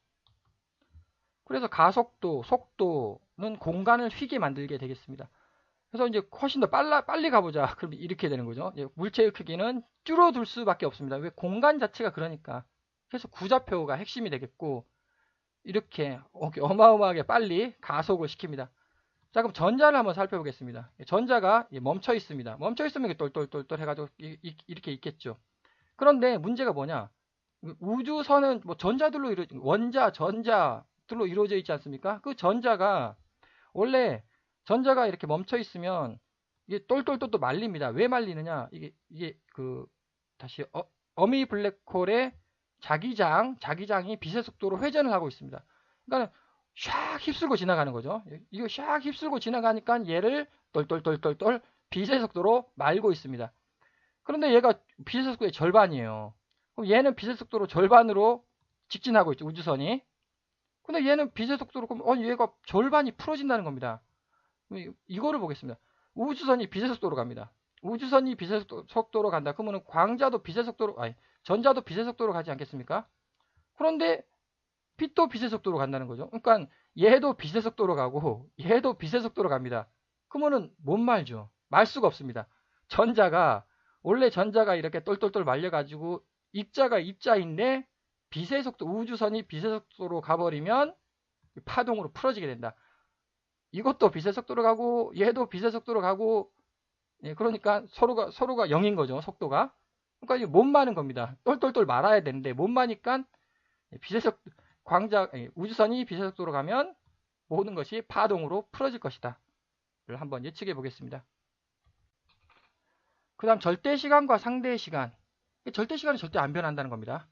그래서 가속도, 속도는 공간을 휘게 만들게 되겠습니다. 그래서 이제 훨씬 더 빨리 가보자. 그럼 이렇게 되는 거죠. 물체의 크기는 줄어들 수밖에 없습니다. 왜? 공간 자체가 그러니까. 그래서 구좌표가 핵심이 되겠고, 이렇게 어마어마하게 빨리 가속을 시킵니다. 자, 그럼 전자를 한번 살펴보겠습니다. 전자가 멈춰 있습니다. 멈춰 있으면 똘똘똘똘 해가지고 이렇게 있겠죠. 그런데 문제가 뭐냐? 우주선은 뭐 전자들로 원자, 전자들로 이루어져 있지 않습니까? 그 전자가 원래 전자가 이렇게 멈춰 있으면 이게 똘똘똘똘 말립니다. 왜 말리느냐? 이게 다시 어미 블랙홀의 자기장이 빛의 속도로 회전을 하고 있습니다. 그러니까 샥 휩쓸고 지나가는 거죠. 이거 샥 휩쓸고 지나가니까 얘를 똘똘똘똘똘 빛의 속도로 말고 있습니다. 그런데 얘가 빛의 속도의 절반이에요. 그럼 얘는 빛의 속도로 절반으로 직진하고 있죠. 우주선이. 근데 얘는 빛의 속도로 그럼 얘가 절반이 풀어진다는 겁니다. 이거를 보겠습니다. 우주선이 빛의 속도로 갑니다. 우주선이 빛의 속도로 간다. 그러면 광자도 빛의 속도로 전자도 빛의 속도로 가지 않겠습니까? 그런데 빛도 빛의 속도로 간다는 거죠. 그러니까 얘도 빛의 속도로 가고 얘도 빛의 속도로 갑니다. 그러면은 못 말죠. 말 수가 없습니다. 원래 전자가 이렇게 똘똘똘 말려가지고 입자가 입자인데 빛의 속도, 우주선이 빛의 속도로 가버리면 파동으로 풀어지게 된다. 이것도 빛의 속도로 가고 얘도 빛의 속도로 가고 그러니까 서로가 0인 거죠. 속도가. 그러니까 못 마는 겁니다. 똘똘똘 말아야 되는데 못 마니까 빛의 속 우주선이 빛의 속도로 가면 모든 것이 파동으로 풀어질 것이다. 를 한번 예측해 보겠습니다. 그 다음 절대시간과 상대시간. 절대시간은 절대 안 변한다는 겁니다.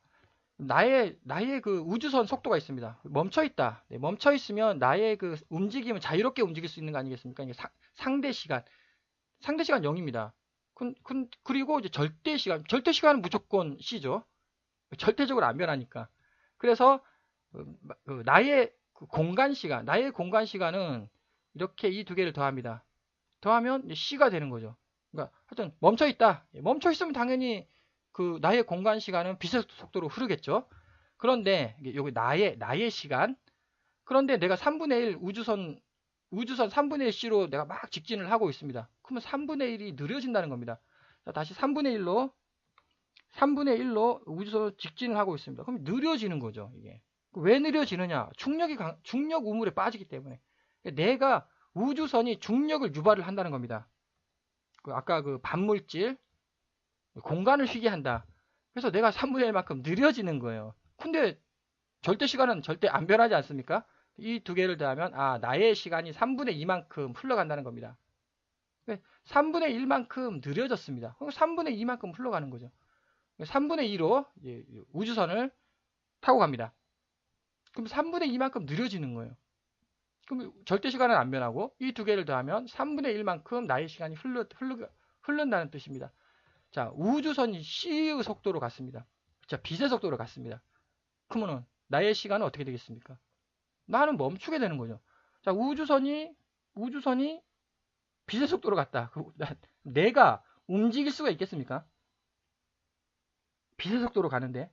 나의 그 우주선 속도가 있습니다. 멈춰 있다. 멈춰 있으면 나의 그 움직임은 자유롭게 움직일 수 있는 거 아니겠습니까? 이게 상대시간 0입니다. 그리고 이제 절대시간은 무조건 C죠. 절대적으로 안 변하니까. 그래서 나의 공간 시간은 이렇게 이 두 개를 더합니다. 더하면 C가 되는 거죠. 그러니까 하여튼 멈춰 있다. 멈춰 있으면 당연히 그 나의 공간 시간은 빛의 속도로 흐르겠죠. 그런데 여기 나의 시간. 그런데 내가 3분의 1 우주선 3분의 1C로 내가 막 직진을 하고 있습니다. 그러면 3분의 1이 느려진다는 겁니다. 자, 다시 3분의 1로 우주선으로 직진을 하고 있습니다. 그럼 느려지는 거죠, 이게. 왜 느려지느냐? 중력 우물에 빠지기 때문에. 내가 우주선이 중력을 유발을 한다는 겁니다. 아까 그 반물질, 공간을 휘게 한다. 그래서 내가 3분의 1만큼 느려지는 거예요. 근데 절대 시간은 절대 안 변하지 않습니까? 이 두 개를 더하면 나의 시간이 3분의 2만큼 흘러간다는 겁니다. 3분의 1만큼 느려졌습니다. 그럼 3분의 2만큼 흘러가는 거죠. 3분의 2로 우주선을 타고 갑니다. 그럼 3분의 2만큼 느려지는 거예요. 그럼 절대 시간은 안 변하고 이 두 개를 더하면 3분의 1만큼 나의 시간이 흐른다는 뜻입니다. 자, 우주선이 C의 속도로 갔습니다. 자, 빛의 속도로 갔습니다. 그러면 나의 시간은 어떻게 되겠습니까? 나는 멈추게 되는 거죠. 자, 우주선이 빛의 속도로 갔다. 내가 움직일 수가 있겠습니까? 빛의 속도로 가는데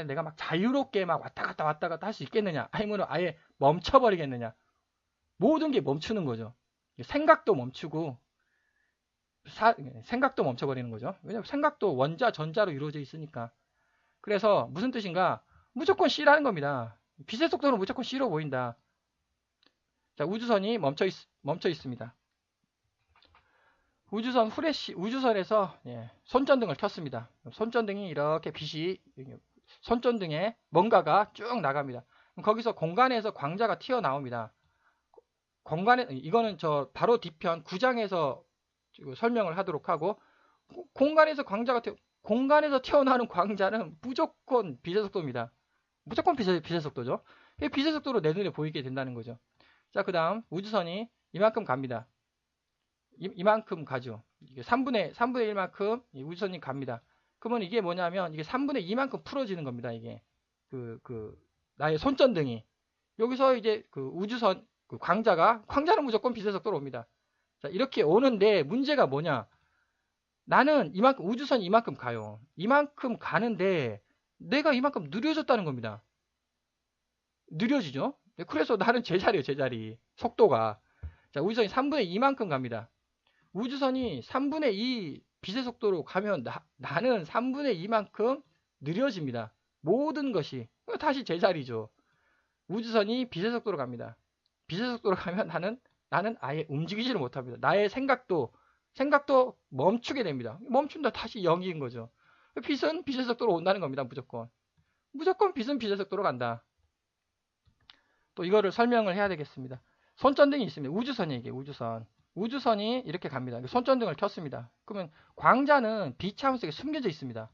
내가 막 자유롭게 막 왔다 갔다 할 수 있겠느냐? 아니면 아예 멈춰버리겠느냐? 모든 게 멈추는 거죠. 생각도 멈추고 생각도 멈춰버리는 거죠. 왜냐하면 생각도 원자, 전자로 이루어져 있으니까. 그래서 무슨 뜻인가? 무조건 C라는 겁니다. 빛의 속도는 무조건 C로 보인다. 자, 우주선이 멈춰 있습니다. 우주선에서 손전등을 켰습니다. 손전등이 이렇게 손전등에 뭔가가 쭉 나갑니다. 거기서 공간에서 광자가 튀어나옵니다. 이거는 저 바로 뒤편 9장에서 설명을 하도록 하고, 공간에서 튀어나오는 광자는 무조건 빛의 속도입니다. 무조건 빛의 속도죠. 빛의 속도로 내 눈에 보이게 된다는 거죠. 자, 그 다음 우주선이 이만큼 갑니다. 이만큼 가죠. 3분의 1만큼 우주선이 갑니다. 그러면 이게 뭐냐면 이게 3분의 2만큼 풀어지는 겁니다. 이게 나의 손전등이 여기서 이제 우주선 광자는 무조건 빛의 속도로 옵니다. 자, 이렇게 오는데 문제가 뭐냐? 나는 우주선이 이만큼 가요. 이만큼 가는데 내가 이만큼 느려졌다는 겁니다. 느려지죠? 그래서 나는 제자리. 속도가. 자, 우주선이 3분의 2만큼 갑니다. 우주선이 3분의 2 빛의 속도로 가면 나는 3분의 2만큼 느려집니다. 모든 것이. 다시 제자리죠. 우주선이 빛의 속도로 갑니다. 빛의 속도로 가면 나는 아예 움직이지를 못합니다. 나의 생각도 멈추게 됩니다. 멈춘다 다시 0인 거죠. 빛은 빛의 속도로 온다는 겁니다. 무조건 빛은 빛의 속도로 간다. 또 이거를 설명을 해야 되겠습니다. 손전등이 있습니다. 우주선이 이게 우주선이 이렇게 갑니다. 손전등을 켰습니다. 그러면 광자는 B 차원 속에 숨겨져 있습니다.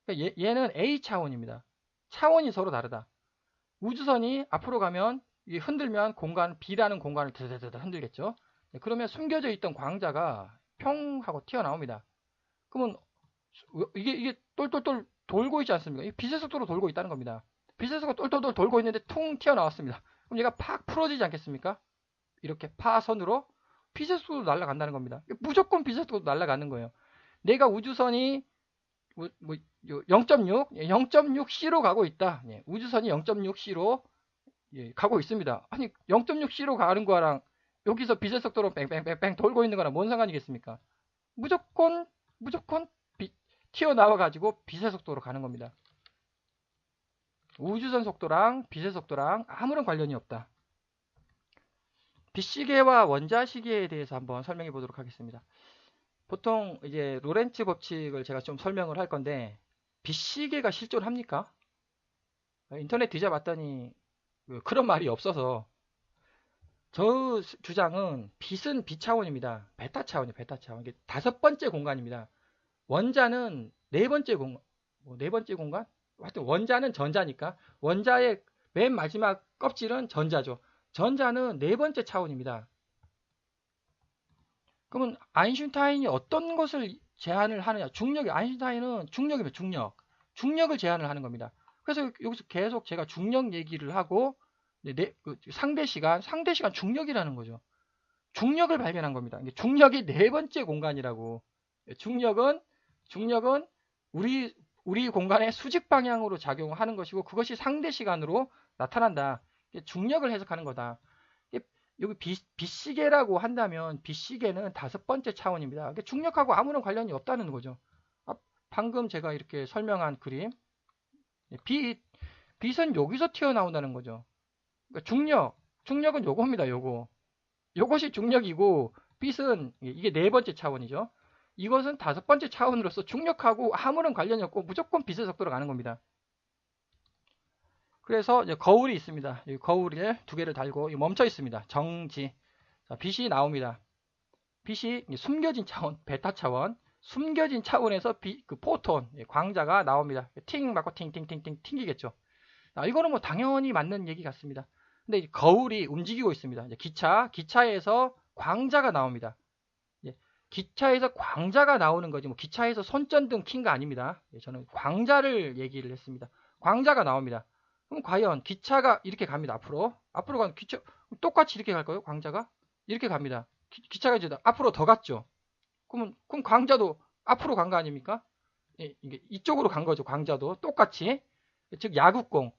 그러니까 얘는 A 차원입니다. 차원이 서로 다르다. 우주선이 앞으로 가면 흔들면 B라는 공간을 드드드드 흔들겠죠. 그러면 숨겨져 있던 광자가 평 하고 튀어나옵니다. 그러면 이게 똘똘똘 돌고 있지 않습니까? 빛의 속도로 돌고 있다는 겁니다. 빛의 속도가 똘똘똘 돌고 있는데 퉁 튀어나왔습니다. 그럼 얘가 팍 풀어지지 않겠습니까? 이렇게 파선으로 빛의 속도로 날아간다는 겁니다. 무조건 빛의 속도로 날아가는 거예요. 내가 우주선이 0.6C로 가고 있다. 우주선이 0.6C로 가고 있습니다. 아니 0.6C로 가는 거랑 여기서 빛의 속도로 뺑뺑뺑뺑 돌고 있는 거랑 뭔 상관이겠습니까? 무조건 튀어나와 가지고 빛의 속도로 가는 겁니다. 우주선 속도랑 빛의 속도랑 아무런 관련이 없다. 빛시계와 원자시계에 대해서 한번 설명해 보도록 하겠습니다. 보통 이제 로렌츠 법칙을 제가 좀 설명을 할 건데, 빛시계가 실존합니까? 인터넷 뒤져봤더니 그런 말이 없어서, 저 주장은 빛은 B 차원입니다. 베타 차원이에요. 베타 차원. 이게 5번째 공간입니다. 원자는 네 번째 공간? 하여튼 원자는 전자니까, 원자의 맨 마지막 껍질은 전자죠. 전자는 네 번째 차원입니다. 그러면 아인슈타인이 어떤 것을 제안을 하느냐? 아인슈타인은 중력입니다. 중력을 제안을 하는 겁니다. 그래서 여기서 계속 제가 중력 얘기를 하고, 상대 시간 중력이라는 거죠. 중력을 발견한 겁니다. 중력이 네 번째 공간이라고. 중력은 우리 공간의 수직 방향으로 작용하는 것이고, 그것이 상대 시간으로 나타난다. 중력을 해석하는 거다. 여기 빛시계라고 한다면 빛시계는 5번째 차원입니다. 중력하고 아무런 관련이 없다는 거죠. 방금 제가 이렇게 설명한 그림, 빛은 여기서 튀어나온다는 거죠. 그러니까 중력은 요겁니다. 요것이 중력이고, 빛은 이게 네 번째 차원이죠. 이것은 5번째 차원으로서 중력하고 아무런 관련이 없고 무조건 빛의 속도로 가는 겁니다. 그래서 이제 거울이 있습니다. 이 거울에 2개를 달고 멈춰 있습니다. 정지. 자, 빛이 나옵니다. 빛이 숨겨진 차원, 베타 차원, 숨겨진 차원에서 그 포톤, 광자가 나옵니다. 팅 맞고 팅팅팅팅 튕기겠죠. 자, 이거는 뭐 당연히 맞는 얘기 같습니다. 근데 거울이 움직이고 있습니다. 이제 기차에서 광자가 나옵니다. 기차에서 광자가 나오는 거지, 뭐 기차에서 손전등 킨 거 아닙니다. 저는 광자를 얘기를 했습니다. 광자가 나옵니다. 그럼 과연 기차가 이렇게 갑니다. 앞으로 가면 기차 똑같이 이렇게 갈까요? 광자가 이렇게 갑니다. 기차가 이제 앞으로 더 갔죠. 그럼 광자도 앞으로 간 거 아닙니까? 이게 이쪽으로 간 거죠. 광자도 똑같이. 즉 야구공.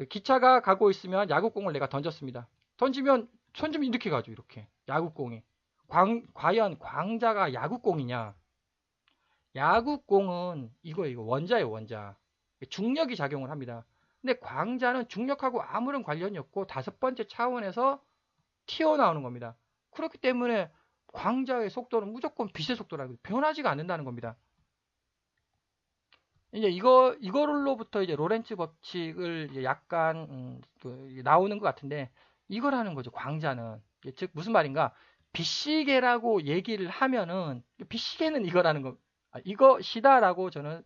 기차가 가고 있으면 야구공을 내가 던졌습니다. 던지면 이렇게 가죠. 이렇게 야구공이. 과연 광자가 야구공이냐? 야구공은 이거 원자예요. 원자. 중력이 작용을 합니다. 근데 광자는 중력하고 아무런 관련이 없고 5번째 차원에서 튀어나오는 겁니다. 그렇기 때문에 광자의 속도는 무조건 빛의 속도라고 변하지가 않는다는 겁니다. 이제 이거로부터 이제 로렌츠 법칙을 이제 약간 나오는 것 같은데, 이거라는 거죠. 광자는. 즉 무슨 말인가? 빛시계라고 얘기를 하면은 빛시계는 이거라는 거. 이것이다라고 저는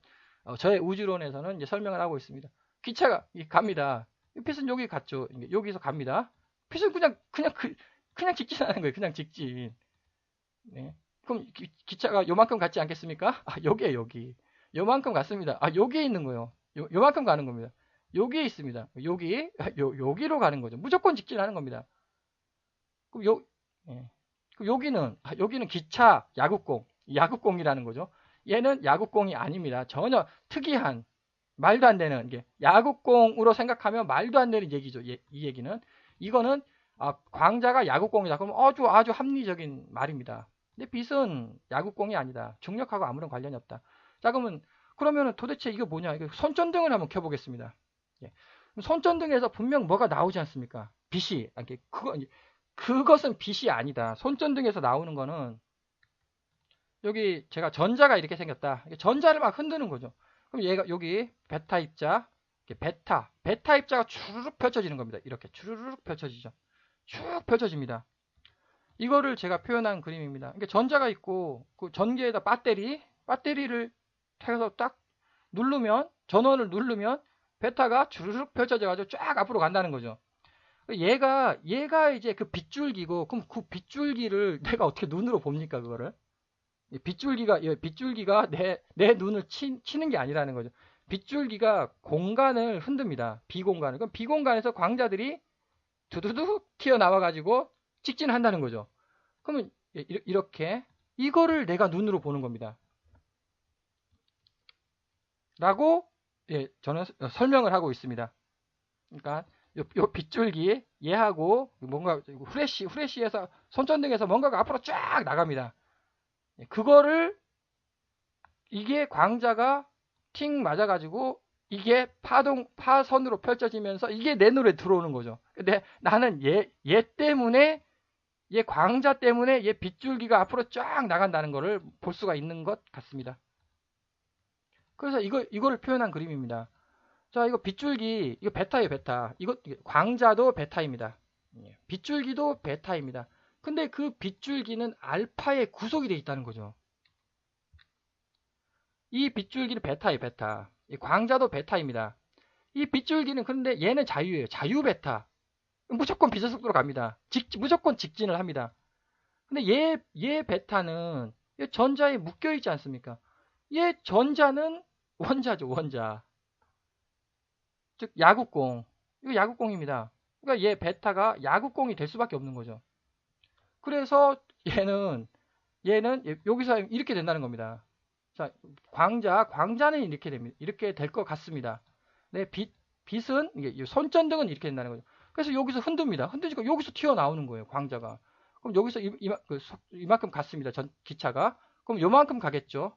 저의 우주론에서는 이제 설명을 하고 있습니다. 기차가 갑니다. 빛은 여기 갔죠. 여기서 갑니다. 빛은 그냥 직진하는 거예요. 그냥 직진. 네. 그럼 기차가 요만큼 갔지 않겠습니까? 여기에 여기. 요만큼 갔습니다. 여기에 있는 거예요. 요만큼 가는 겁니다. 여기에 있습니다. 여기로 가는 거죠. 무조건 직진하는 겁니다. 그럼 여기는 기차 야구공이라는 거죠. 얘는 야구공이 아닙니다. 전혀 특이한 말도 안 되는 야구공으로 생각하면 말도 안 되는 얘기죠. 이 얘기는 이거는 광자가 야구공이다. 그러면 아주 합리적인 말입니다. 근데 빛은 야구공이 아니다. 중력하고 아무런 관련이 없다. 자, 그러면 도대체 이거 뭐냐? 손전등을 한번 켜보겠습니다. 손전등에서 분명 뭐가 나오지 않습니까? 빛이 그것은 빛이 아니다. 손전등에서 나오는 거는 여기 제가 전자가 이렇게 생겼다. 전자를 막 흔드는 거죠. 그럼 얘가 여기 베타 입자, 베타 입자가 주르륵 펼쳐지는 겁니다. 이렇게 주르륵 펼쳐지죠. 쭉 펼쳐집니다. 이거를 제가 표현한 그림입니다. 그러니까 전자가 있고 그 전기에다 배터리를 해서 딱 누르면 전원을 누르면 베타가 주르륵 펼쳐져 가지고 쫙 앞으로 간다는 거죠. 얘가 이제 그 빗줄기고 그럼 그 빗줄기를 내가 어떻게 눈으로 봅니까 그거를? 빗줄기가 내 눈을 치는 게 아니라는 거죠. 빗줄기가 공간을 흔듭니다. 비공간을. 그럼 비공간에서 광자들이 두두두 튀어나와 가지고 직진한다는 거죠. 그러면 이렇게 이거를 내가 눈으로 보는 겁니다. 라고 저는 설명을 하고 있습니다. 그러니까 요 빗줄기 얘하고 뭔가 후레쉬에서 손전등에서 뭔가가 앞으로 쫙 나갑니다. 그거를 이게 광자가 팅 맞아가지고 이게 파선으로 펼쳐지면서 이게 내 눈에 들어오는 거죠. 근데 나는 얘 때문에 얘 광자 때문에 얘 빗줄기가 앞으로 쫙 나간다는 것을 볼 수가 있는 것 같습니다. 그래서 이거를 표현한 그림입니다. 자, 이거 빗줄기, 이거 베타예요, 베타. 이거 광자도 베타입니다. 빗줄기도 베타입니다. 근데 그 빗줄기는 알파에 구속이 되어 있다는 거죠. 이 빗줄기는 베타예요, 베타. 이 광자도 베타입니다. 이 빗줄기는 그런데 얘는 자유예요. 자유 베타. 무조건 빛의 속도로 갑니다. 무조건 직진을 합니다. 근데 얘 베타는 전자에 묶여 있지 않습니까? 얘 전자는 원자죠, 원자. 즉 야구공. 이거 야구공입니다. 그러니까 얘 베타가 야구공이 될 수밖에 없는 거죠. 그래서 얘는 여기서 이렇게 된다는 겁니다. 자, 광자는 이렇게 됩니다. 이렇게 될 것 같습니다. 네, 빛은 손전등은 이렇게 된다는 거죠. 그래서 여기서 흔듭니다. 흔드니까 여기서 튀어나오는 거예요, 광자가. 그럼 여기서 이만큼 갔습니다. 기차가. 그럼 요만큼 가겠죠.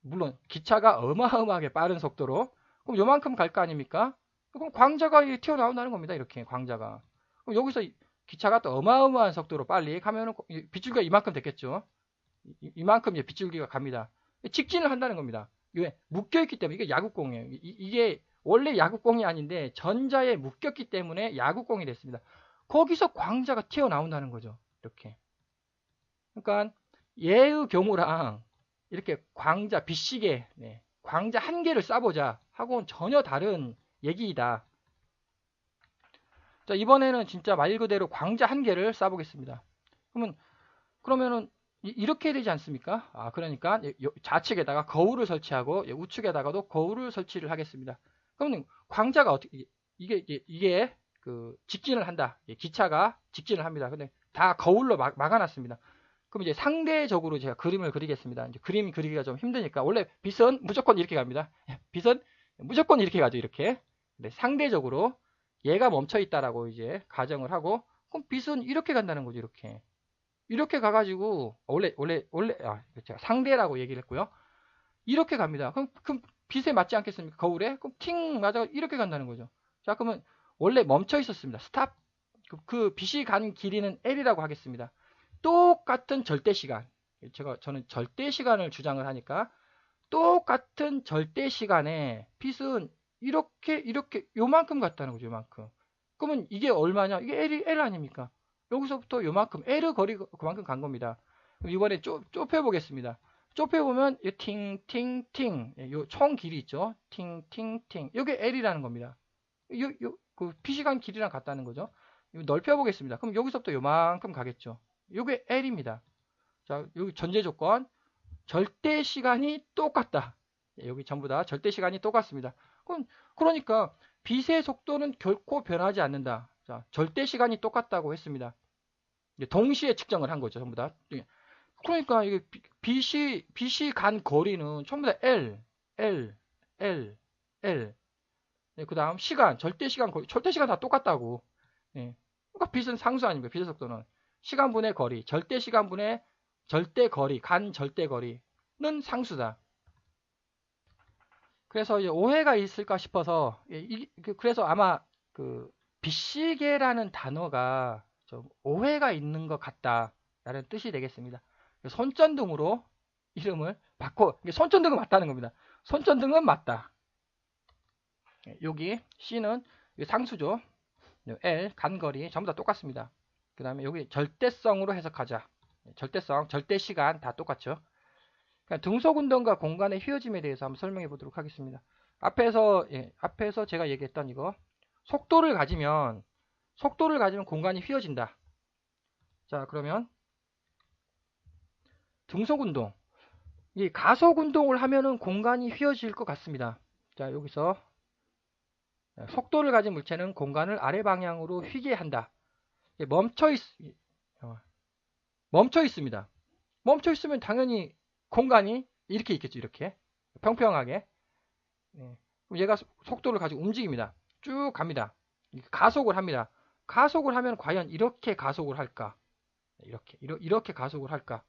물론 기차가 어마어마하게 빠른 속도로. 그럼 요만큼 갈 거 아닙니까? 그럼 광자가 튀어나온다는 겁니다. 이렇게 광자가. 그럼 여기서 기차가 또 어마어마한 속도로 빨리 가면은 빗줄기가 이만큼 됐겠죠. 이만큼 빗줄기가 갑니다. 직진을 한다는 겁니다. 왜? 묶여있기 때문에 이게 야구공이에요. 이게 원래 야구공이 아닌데 전자에 묶였기 때문에 야구공이 됐습니다. 거기서 광자가 튀어나온다는 거죠. 이렇게. 그러니까 얘의 경우랑 이렇게 광자, 빛시계, 광자 한 개를 쏴보자 하고는 전혀 다른 얘기이다. 자, 이번에는 진짜 말 그대로 광자 한 개를 쏴보겠습니다. 그러면은 이렇게 되지 않습니까? 그러니까 좌측에다가 거울을 설치하고 우측에다가도 거울을 설치를 하겠습니다. 그러면 광자가 어떻게 이게 그 직진을 한다. 기차가 직진을 합니다. 근데 다 거울로 막아놨습니다. 그럼 이제 상대적으로 제가 그림을 그리겠습니다. 이제 그림 그리기가 좀 힘드니까 원래 빛은 무조건 이렇게 갑니다. 빛은 무조건 이렇게 가죠. 이렇게. 근데 상대적으로 얘가 멈춰 있다라고 이제 가정을 하고 그럼 빛은 이렇게 간다는 거죠. 이렇게 가가지고 제가 상대라고 얘기를 했고요. 이렇게 갑니다. 그럼 빛에 맞지 않겠습니까? 거울에? 그럼 팅 맞아 이렇게 간다는 거죠. 자, 그러면 원래 멈춰 있었습니다. 스탑. 그 빛이 간 길이는 L이라고 하겠습니다. 똑같은 절대 시간. 저는 절대 시간을 주장을 하니까 똑같은 절대 시간에 빛은 이렇게 요만큼 갔다는 거죠. 요만큼. 그러면 이게 얼마냐? 이게 L 아닙니까? 여기서부터 요만큼 L 거리 그만큼 간 겁니다. 이번에 좁혀보겠습니다. 좁혀보면 팅팅팅 요 총 길이 있죠. 팅팅팅 이게 L이라는 겁니다. 그 P시간 길이랑 같다는 거죠. 넓혀보겠습니다. 그럼 여기서부터 요만큼 가겠죠. 요게 L입니다. 자, 여기 전제 조건 절대 시간이 똑같다. 여기 전부 다 절대 시간이 똑같습니다. 그러니까 빛의 속도는 결코 변하지 않는다. 자, 절대 시간이 똑같다고 했습니다. 동시에 측정을 한 거죠, 전부 다. 그러니까 이게 빛이 간 거리는 전부 다 L, L, L, L. 그 다음 시간, 절대 시간 다 똑같다고. 그러니까 빛은 상수 아닙니까? 빛의 속도는 시간분의 거리, 절대 시간분의 절대 거리, 간 절대 거리는 상수다. 그래서 이제 오해가 있을까 싶어서 그래서 아마 그 빗시계라는 단어가 좀 오해가 있는 것 같다라는 뜻이 되겠습니다. 손전등으로 이름을 바꿔, 손전등은 맞다는 겁니다. 손전등은 맞다. 여기 C는 상수죠. L, 간거리 전부 다 똑같습니다. 그 다음에 여기 절대성으로 해석하자. 절대성, 절대시간 다 똑같죠. 그러니까 등속운동과 공간의 휘어짐에 대해서 한번 설명해 보도록 하겠습니다. 앞에서 제가 얘기했던 이거 속도를 가지면 공간이 휘어진다. 자, 그러면 등속운동, 이 가속운동을 하면은 공간이 휘어질 것 같습니다. 자, 여기서 속도를 가진 물체는 공간을 아래 방향으로 휘게 한다. 멈춰 있습니다. 멈춰 있으면 당연히 공간이 이렇게 있겠죠. 이렇게 평평하게. 그럼 얘가 속도를 가지고 움직입니다. 쭉 갑니다. 가속을 합니다. 가속을 하면 과연 이렇게 가속을 할까? 이렇게 가속을 할까?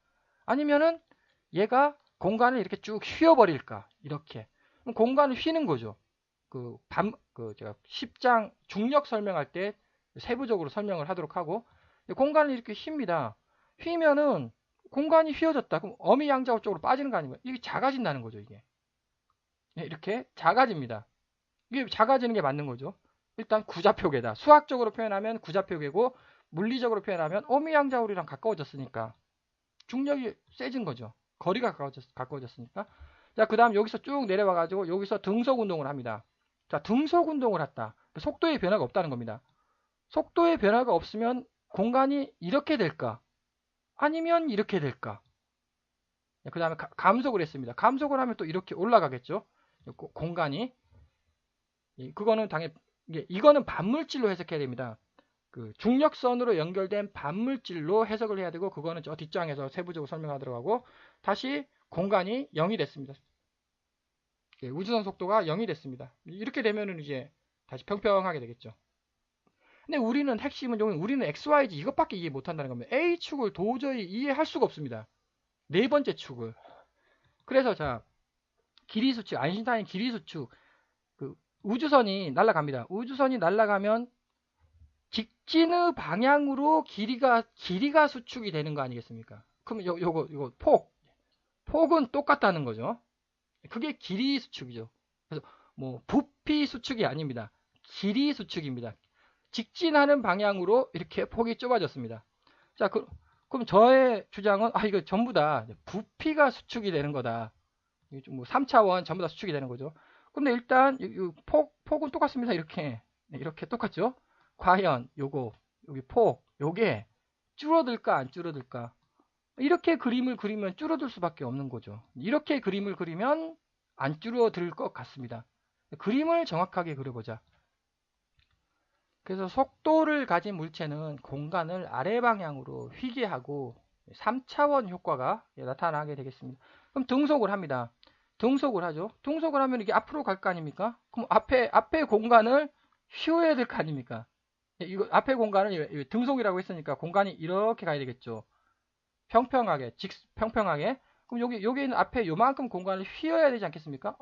아니면은 얘가 공간을 이렇게 쭉 휘어버릴까? 이렇게. 그럼 공간을 휘는 거죠. 제가 10장 중력 설명할 때 세부적으로 설명을 하도록 하고, 공간을 이렇게 휩니다. 휘면은 공간이 휘어졌다. 그럼 어미양자호 쪽으로 빠지는 거 아닙니까? 이게 작아진다는 거죠, 이게. 이렇게 작아집니다. 이게 작아지는 게 맞는 거죠. 일단 구좌표계다. 수학적으로 표현하면 구좌표계고, 물리적으로 표현하면 어미양자홀이랑 가까워졌으니까 중력이 세진 거죠. 거리가 가까워졌으니까. 자, 그 다음 여기서 쭉 내려와가지고 여기서 등속 운동을 합니다. 자, 등속 운동을 했다. 속도의 변화가 없다는 겁니다. 속도의 변화가 없으면 공간이 이렇게 될까? 아니면 이렇게 될까? 그 다음에 감속을 했습니다. 감속을 하면 또 이렇게 올라가겠죠. 공간이. 그거는 당연히, 이거는 반물질로 해석해야 됩니다. 그 중력선으로 연결된 반물질로 해석을 해야 되고, 그거는 저 뒷장에서 세부적으로 설명하도록 하고, 다시 공간이 0이 됐습니다. 우주선 속도가 0이 됐습니다. 이렇게 되면은 이제 다시 평평하게 되겠죠. 근데 우리는 핵심은 우리는 XYZ 이것밖에 이해 못한다는 겁니다. A축을 도저히 이해할 수가 없습니다. 네 번째 축을. 그래서 자, 길이수축, 아인슈타인 길이수축, 그 우주선이 날아갑니다. 우주선이 날아가면 직진의 방향으로 길이가 수축이 되는 거 아니겠습니까? 그럼 요거 폭은 똑같다는 거죠. 그게 길이 수축이죠. 그래서 뭐 부피 수축이 아닙니다. 길이 수축입니다. 직진하는 방향으로 이렇게 폭이 좁아졌습니다. 자, 그럼 저의 주장은 이거 전부 다 부피가 수축이 되는 거다. 뭐 3차원 전부 다 수축이 되는 거죠. 근데 일단 폭은 똑같습니다. 이렇게 똑같죠. 과연 여기 폭 요게 줄어들까 안 줄어들까? 이렇게 그림을 그리면 줄어들 수밖에 없는 거죠. 이렇게 그림을 그리면 안 줄어들 것 같습니다. 그림을 정확하게 그려보자. 그래서 속도를 가진 물체는 공간을 아래 방향으로 휘게 하고 3차원 효과가 나타나게 되겠습니다. 그럼 등속을 합니다. 등속을 하죠. 등속을 하면 이게 앞으로 갈 거 아닙니까? 그럼 앞에 공간을 휘어야 될 거 아닙니까? 이거 앞에 공간을 등속이라고 했으니까 공간이 이렇게 가야 되겠죠. 평평하게. 그럼 여기는 앞에 요만큼 공간을 휘어야 되지 않겠습니까?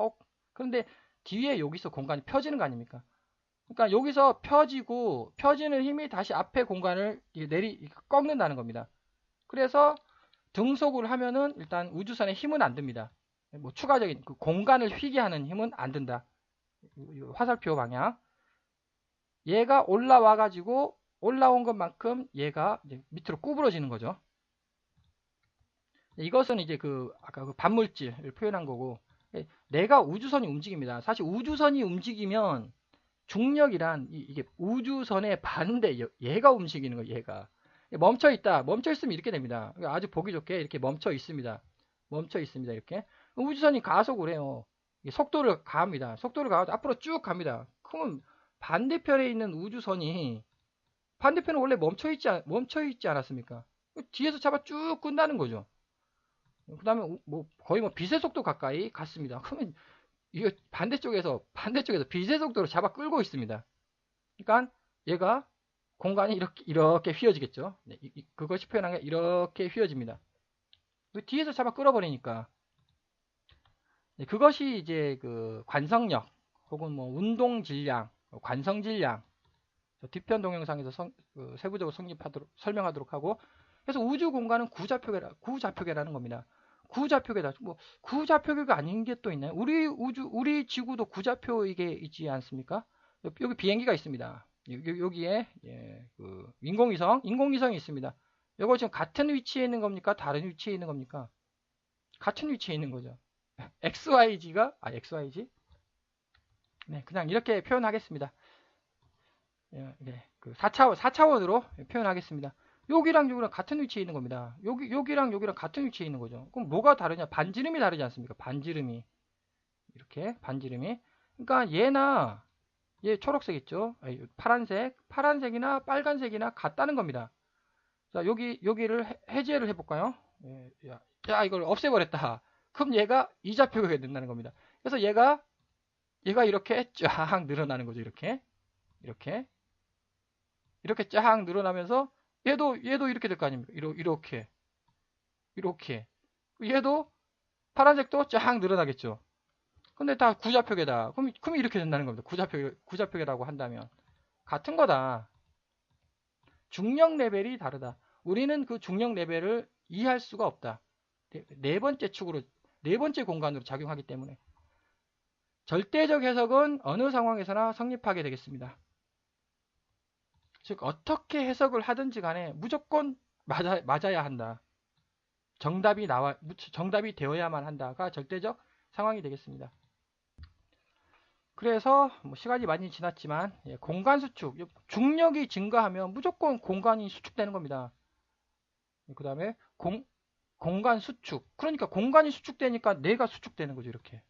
그런데 뒤에 여기서 공간이 펴지는 거 아닙니까? 그러니까 여기서 펴지는 힘이 다시 앞에 공간을 꺾는다는 겁니다. 그래서 등속을 하면은 일단 우주선에 힘은 안 듭니다. 뭐 추가적인 공간을 휘게 하는 힘은 안 든다. 화살표 방향. 얘가 올라와가지고 올라온 것만큼 얘가 이제 밑으로 구부러지는 거죠. 이것은 이제 아까 반물질을 표현한 거고, 내가 우주선이 움직입니다. 사실 우주선이 움직이면 중력이란 이게 우주선의 반대, 얘가 움직이는 거예요. 얘가 멈춰 있으면 이렇게 됩니다. 아주 보기 좋게 이렇게 멈춰 있습니다. 이렇게 우주선이 가속을 해요. 속도를 가합니다. 속도를 가서 앞으로 쭉 갑니다. 그러면 반대편에 있는 우주선이 반대편은 원래 멈춰 있지 않았습니까? 뒤에서 잡아 쭉 끈다는 거죠. 그 다음에 거의 빛의 속도 가까이 갔습니다. 그러면 이거 반대쪽에서 빛의 속도로 잡아 끌고 있습니다. 그러니까 얘가 공간이 이렇게 휘어지겠죠. 그것이 표현한 게 이렇게 휘어집니다. 뒤에서 잡아 끌어버리니까. 그것이 이제 관성력 혹은 운동 질량, 관성 질량 뒤편 동영상에서 세부적으로 설명하도록 하고, 그래서 우주 공간은 구좌표계라는 겁니다. 구좌표계다. 뭐 구좌표계가 아닌 게 또 있나요? 우리 지구도 구좌표이게 있지 않습니까? 여기 비행기가 있습니다. 여기에 그 인공위성이 있습니다. 이거 지금 같은 위치에 있는 겁니까? 다른 위치에 있는 겁니까? 같은 위치에 있는 거죠. XYG? 네, 그냥 이렇게 표현하겠습니다. 네, 그 4차원으로 표현하겠습니다. 여기랑 같은 위치에 있는 겁니다. 여기랑 같은 위치에 있는 거죠. 그럼 뭐가 다르냐? 반지름이 다르지 않습니까? 반지름이. 이렇게, 반지름이. 그러니까 얘 초록색 있죠? 파란색이나 빨간색이나 같다는 겁니다. 자, 여기를 해제를 해볼까요? 이걸 없애버렸다. 그럼 얘가 이좌표가 된다는 겁니다. 그래서 얘가 이렇게 쫙 늘어나는 거죠. 이렇게 쫙 늘어나면서 얘도 이렇게 될 거 아닙니까? 이렇게. 얘도 파란색도 쫙 늘어나겠죠. 근데 다 구좌표계다. 그럼 이렇게 된다는 겁니다. 구좌표계라고 한다면. 같은 거다. 중력 레벨이 다르다. 우리는 그 중력 레벨을 이해할 수가 없다. 네 번째 공간으로 작용하기 때문에. 절대적 해석은 어느 상황에서나 성립하게 되겠습니다. 즉 어떻게 해석을 하든지 간에 무조건 맞아야 한다. 정답이 되어야만 한다가 절대적 상황이 되겠습니다. 그래서 시간이 많이 지났지만 공간 수축, 중력이 증가하면 무조건 공간이 수축되는 겁니다. 그 다음에 공간 수축, 그러니까 공간이 수축되니까 내가 수축되는 거죠. 이렇게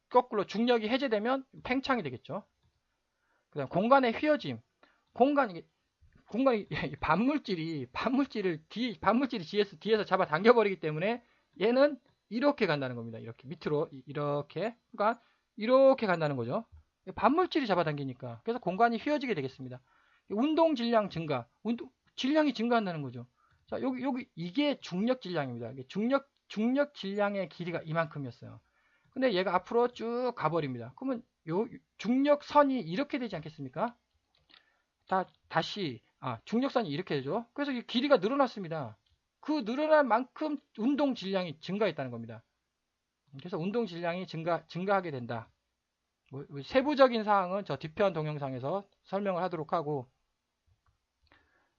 거꾸로 중력이 해제되면 팽창이 되겠죠. 그 다음 공간의 휘어짐, 공간이 반물질이 뒤에서 잡아 당겨버리기 때문에 얘는 이렇게 간다는 겁니다. 이렇게 밑으로 그러니까 이렇게 간다는 거죠. 반물질이 잡아당기니까. 그래서 공간이 휘어지게 되겠습니다. 운동 질량 증가, 질량이 증가한다는 거죠. 자, 여기 이게 중력 질량입니다. 중력 질량의 길이가 이만큼이었어요. 근데 얘가 앞으로 쭉 가버립니다. 그러면 요 중력선이 이렇게 되지 않겠습니까? 다시 중력선이 이렇게 되죠. 그래서 이 길이가 늘어났습니다. 그 늘어난 만큼 운동 질량이 증가했다는 겁니다. 그래서 운동 질량이 증가하게 된다. 뭐 세부적인 사항은 저 뒤편 동영상에서 설명을 하도록 하고,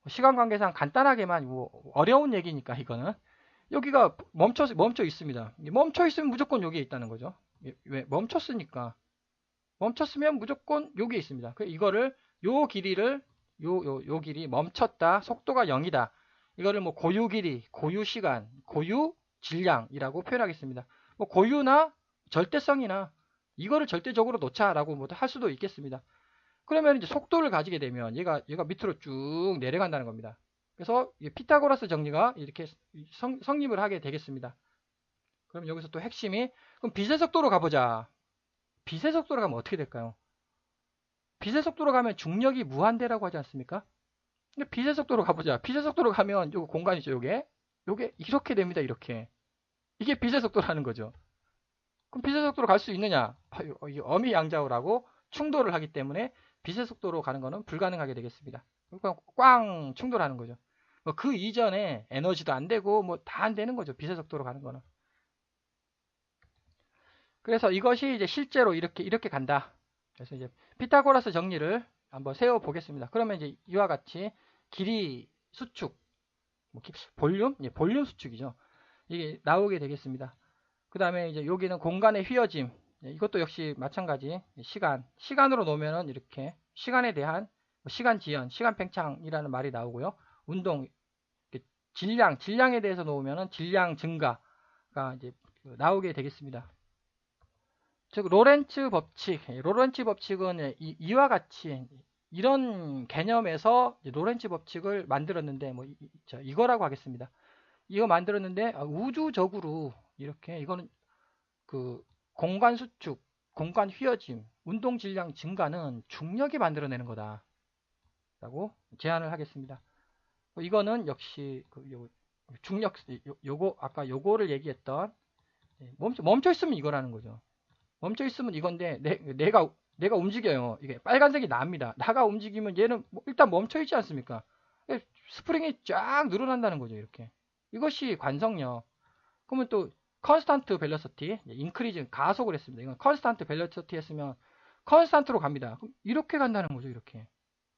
시간 관계상 간단하게만 어려운 얘기니까 이거는 여기가 멈춰 있습니다. 멈춰 있으면 무조건 여기에 있다는 거죠. 왜? 멈췄으면 무조건 여기에 있습니다. 이거를 요 길이를 요 길이 멈췄다, 속도가 0이다. 이거를 뭐 고유 길이, 고유 시간, 고유 질량이라고 표현하겠습니다. 뭐 고유나 절대성이나 이거를 절대적으로 놓자라고 뭐 할 수도 있겠습니다. 그러면 이제 속도를 가지게 되면 얘가 밑으로 쭉 내려간다는 겁니다. 그래서 피타고라스 정리가 이렇게 성립을 하게 되겠습니다. 그럼 여기서 또 핵심이, 그럼 빛의 속도로 가보자. 빛의 속도로 가면 어떻게 될까요? 빛의 속도로 가면 중력이 무한대라고 하지 않습니까? 근데 빛의 속도로 가보자. 빛의 속도로 가면 요 공간이죠. 요게 이렇게 됩니다. 이렇게. 이게 빛의 속도라는 거죠. 그럼 빛의 속도로 갈 수 있느냐? 어미양자오라고 충돌을 하기 때문에 빛의 속도로 가는 것은 불가능하게 되겠습니다. 그러니까 꽝 충돌하는 거죠. 그 이전에 에너지도 안 되고 뭐 다 안 되는 거죠. 빛의 속도로 가는 거는. 그래서 이것이 이제 실제로 이렇게 간다. 그래서 이제 피타고라스 정리를 한번 세워 보겠습니다. 그러면 이제 이와 같이 길이 수축, 볼륨 수축이죠. 이게 나오게 되겠습니다. 그 다음에 이제 여기는 공간의 휘어짐. 이것도 역시 마찬가지. 시간으로 놓으면은 이렇게 시간에 대한 시간 지연, 시간 팽창이라는 말이 나오고요. 운동, 질량에 대해서 놓으면은 질량 증가가 이제 나오게 되겠습니다. 즉 로렌츠 법칙은 이와 같이 이런 개념에서 로렌츠 법칙을 만들었는데 이거라고 하겠습니다. 이거 만들었는데 우주적으로 이렇게 이거는 그 공간 수축, 공간 휘어짐, 운동 질량 증가는 중력이 만들어내는 거다라고 제안을 하겠습니다. 이거는 역시 중력 아까 요거를 얘기했던 멈춰 있으면 이거라는 거죠. 멈춰 있으면 이건데 내가 내가 움직여요. 이게 빨간색이 나입니다. 나가 움직이면 얘는 일단 멈춰 있지 않습니까? 스프링이 쫙 늘어난다는 거죠. 이렇게. 이것이 관성력. 그러면 또 컨스탄트 벨로시티, 인크리즈 가속을 했습니다. 이건 컨스탄트 벨로시티 했으면 컨스탄트로 갑니다. 그럼 이렇게 간다는 거죠. 이렇게.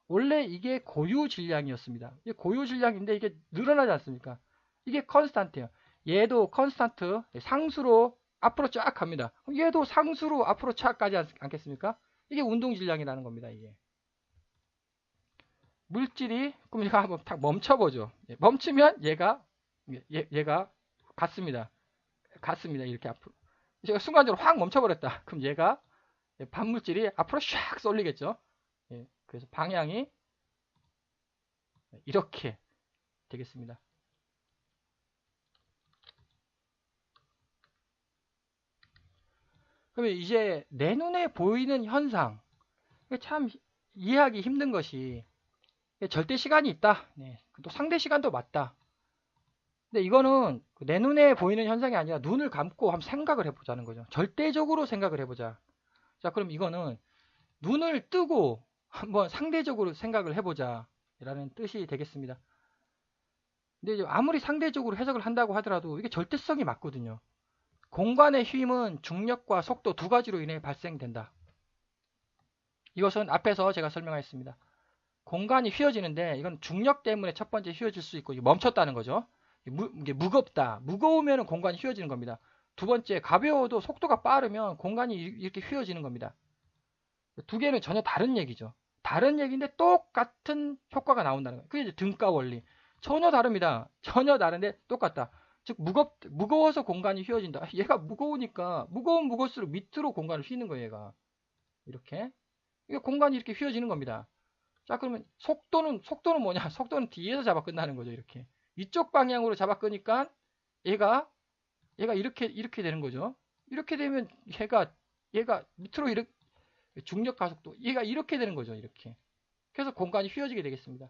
원래 이게 고유 질량이었습니다. 이게 고유 질량인데 이게 늘어나지 않습니까? 이게 컨스탄트예요. 얘도 컨스탄트 상수로 앞으로 쫙 갑니다. 얘도 상수로 앞으로 쫙 가지 않겠습니까? 이게 운동 질량이라는 겁니다. 이게. 물질이 그럼 얘가 한번 딱 멈춰보죠. 멈추면 얘가 갔습니다. 갔습니다. 이렇게 앞으로. 제가 순간적으로 확 멈춰버렸다. 그럼 얘가 반물질이 앞으로 샥 쏠리겠죠. 그래서 방향이 이렇게 되겠습니다. 그러면 이제 내 눈에 보이는 현상, 참 이해하기 힘든 것이 절대 시간이 있다. 네. 또 상대 시간도 맞다. 근데 이거는 내 눈에 보이는 현상이 아니라 눈을 감고 한번 생각을 해보자는 거죠. 절대적으로 생각을 해보자. 자, 그럼 이거는 눈을 뜨고 한번 상대적으로 생각을 해보자 라는 뜻이 되겠습니다. 근데 아무리 상대적으로 해석을 한다고 하더라도 이게 절대성이 맞거든요. 공간의 힘은 중력과 속도 두 가지로 인해 발생된다. 이것은 앞에서 제가 설명했습니다. 공간이 휘어지는데 이건 중력 때문에 첫 번째 휘어질 수 있고 멈췄다는 거죠. 이게 무겁다. 무거우면 공간이 휘어지는 겁니다. 두 번째, 가벼워도 속도가 빠르면 공간이 이렇게 휘어지는 겁니다. 두 개는 전혀 다른 얘기죠. 다른 얘기인데 똑같은 효과가 나온다는 거예요. 그게 이제 등가 원리. 전혀 다릅니다. 전혀 다른데 똑같다. 즉 무거워서 공간이 휘어진다. 얘가 무거우니까 무거우면 무거울수록 밑으로 공간을 휘는 거예요. 얘가 이렇게. 이게 공간이 이렇게 휘어지는 겁니다. 자, 그러면 속도는 뭐냐? 속도는 뒤에서 잡아 끝나는 거죠. 이렇게. 이쪽 방향으로 잡아 끄니까 얘가 이렇게 되는 거죠. 이렇게 되면 얘가 밑으로 이렇게 중력 가속도 얘가 이렇게 되는 거죠. 이렇게. 그래서 공간이 휘어지게 되겠습니다.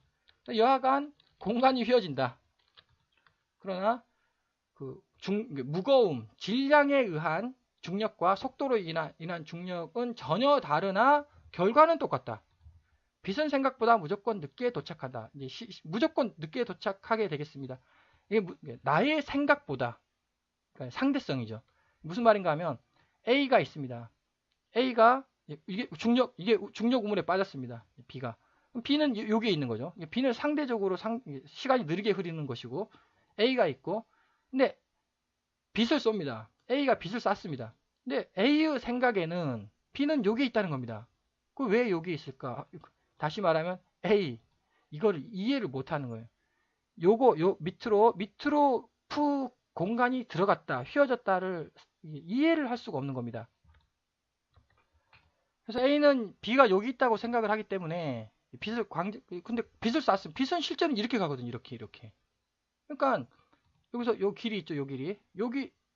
여하간 공간이 휘어진다. 그러나 무거움, 질량에 의한 중력과 속도로 인한 중력은 전혀 다르나 결과는 똑같다. 빛은 생각보다 무조건 늦게 도착한다. 이제 무조건 늦게 도착하게 되겠습니다. 이게 나의 생각보다 그러니까 상대성이죠. 무슨 말인가 하면 A가 있습니다. A가 이게 중력 우물에 빠졌습니다. B가. B는 여기에 있는 거죠. B는 상대적으로 시간이 느리게 흐르는 것이고 A가 있고 근데 빛을 쏩니다. A가 빛을 쐈습니다. 근데 A의 생각에는 B는 여기에 있다는 겁니다. 왜 여기 있을까? 다시 말하면 A 이걸 이해를 못하는 거예요. 요 밑으로 푹 공간이 들어갔다, 휘어졌다를 이해를 할 수가 없는 겁니다. 그래서 A는 B가 여기 있다고 생각을 하기 때문에 근데 빛을 쐈으면 빛은 실제는 이렇게 가거든요. 이렇게. 그러니까 여기서 요 길이 있죠. 요 길이.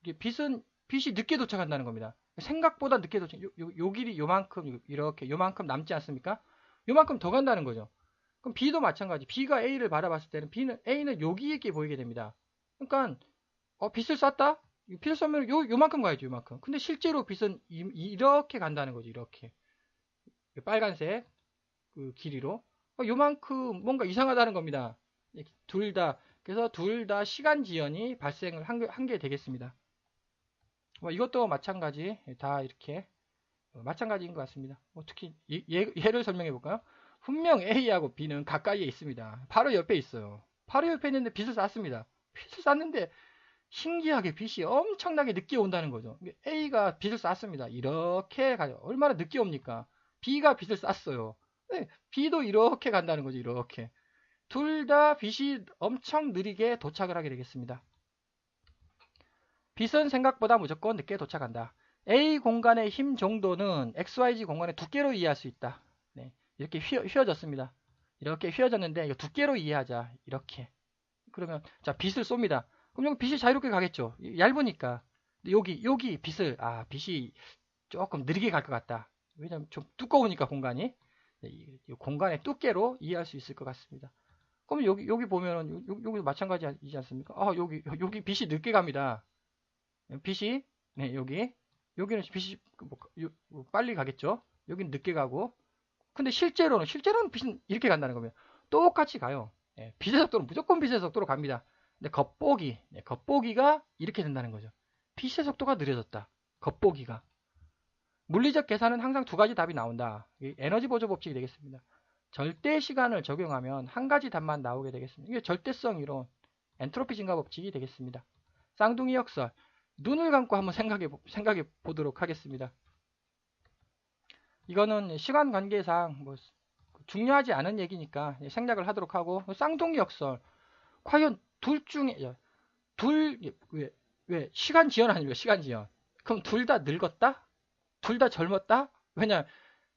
빛이 늦게 도착한다는 겁니다. 생각보다 늦게 도착. 요 길이 요만큼 남지 않습니까? 요만큼 더 간다는 거죠. 그럼 B도 마찬가지. B가 A를 바라봤을 때는 A는 여기에 보이게 됩니다. 그러니까 빛을 쐈다? 빛을 쏘면 요만큼 가야죠. 요만큼. 근데 실제로 빛은 이렇게 간다는 거죠. 이렇게. 빨간색 길이로. 요만큼 뭔가 이상하다는 겁니다. 그래서 둘 다 시간 지연이 발생을 한 게 되겠습니다. 이것도 마찬가지. 다 이렇게 마찬가지인 것 같습니다. 특히 예를 설명해 볼까요? 분명 A하고 B는 가까이에 있습니다. 바로 옆에 있어요. 바로 옆에 있는데 빛을 쐈습니다. 빛을 쐈는데 신기하게 빛이 엄청나게 늦게 온다는 거죠. A가 빛을 쐈습니다. 이렇게 가요. 얼마나 늦게 옵니까? B가 빛을 쐈어요. 네, B도 이렇게 간다는 거죠. 이렇게. 둘 다 빛이 엄청 느리게 도착을 하게 되겠습니다. 빛은 생각보다 무조건 늦게 도착한다. A 공간의 힘 정도는 XYZ 공간의 두께로 이해할 수 있다. 네, 이렇게 휘어졌습니다. 이렇게 휘어졌는데 이거 두께로 이해하자. 이렇게. 그러면 자 빛을 쏩니다. 그럼 여기 빛이 자유롭게 가겠죠. 얇으니까. 근데 여기 빛이 조금 느리게 갈 것 같다. 왜냐면 좀 두꺼우니까 공간이. 네, 이 공간의 두께로 이해할 수 있을 것 같습니다. 그럼 여기 보면은 여기도 마찬가지이지 않습니까? 여기 빛이 늦게 갑니다. 빛이 네 여기는 빛이 빨리 가겠죠. 여긴 늦게 가고. 근데 실제로는 빛은 이렇게 간다는 겁니다. 똑같이 가요. 예, 빛의 속도는 무조건 빛의 속도로 갑니다. 근데 겉보기가 이렇게 된다는 거죠. 빛의 속도가 느려졌다. 겉보기가. 물리적 계산은 항상 두 가지 답이 나온다. 에너지 보조 법칙이 되겠습니다. 절대 시간을 적용하면 한 가지 답만 나오게 되겠습니다. 이게 절대성 이론, 엔트로피 증가 법칙이 되겠습니다. 쌍둥이 역설. 눈을 감고 한번 생각해 보도록 하겠습니다. 이거는 시간 관계상 뭐 중요하지 않은 얘기니까 생략을 하도록 하고, 쌍둥이 역설. 과연 둘 중에 왜 시간 지연 아닙니까? 시간 지연. 그럼 둘 다 늙었다? 둘 다 젊었다?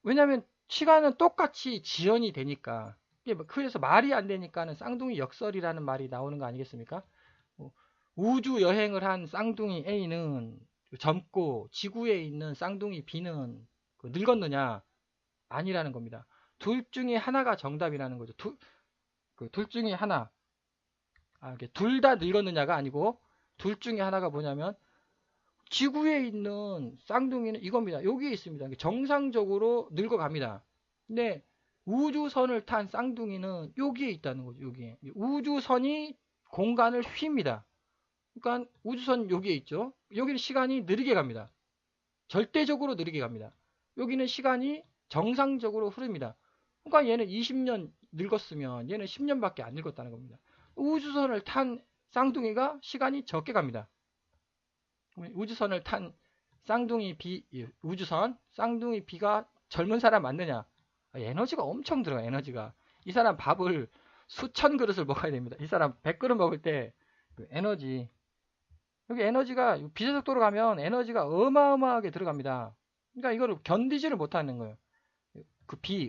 왜냐면 시간은 똑같이 지연이 되니까. 그래서 말이 안 되니까는 쌍둥이 역설이라는 말이 나오는 거 아니겠습니까? 우주 여행을 한 쌍둥이 A는 젊고 지구에 있는 쌍둥이 B는 늙었느냐? 아니라는 겁니다. 둘 중에 하나가 정답이라는 거죠. 둘 중에 하나. 둘 다 늙었느냐가 아니고 둘 중에 하나가 뭐냐면 지구에 있는 쌍둥이는 이겁니다. 여기에 있습니다. 정상적으로 늙어갑니다. 근데 우주선을 탄 쌍둥이는 여기에 있다는 거죠. 여기에. 우주선이 공간을 휩니다. 그러니까 우주선 여기에 있죠. 여기는 시간이 느리게 갑니다. 절대적으로 느리게 갑니다. 여기는 시간이 정상적으로 흐릅니다. 그러니까 얘는 20년 늙었으면 얘는 10년밖에 안 늙었다는 겁니다. 우주선을 탄 쌍둥이가 시간이 적게 갑니다. 우주선을 탄 쌍둥이 B가 젊은 사람 맞느냐? 에너지가 엄청 들어가. 에너지가. 이 사람 밥을 수천 그릇을 먹어야 됩니다. 이 사람 100그릇 먹을 때 에너지, 여기 에너지가 빛의 속도로 가면 에너지가 어마어마하게 들어갑니다. 그러니까 이거를 견디지를 못하는 거예요.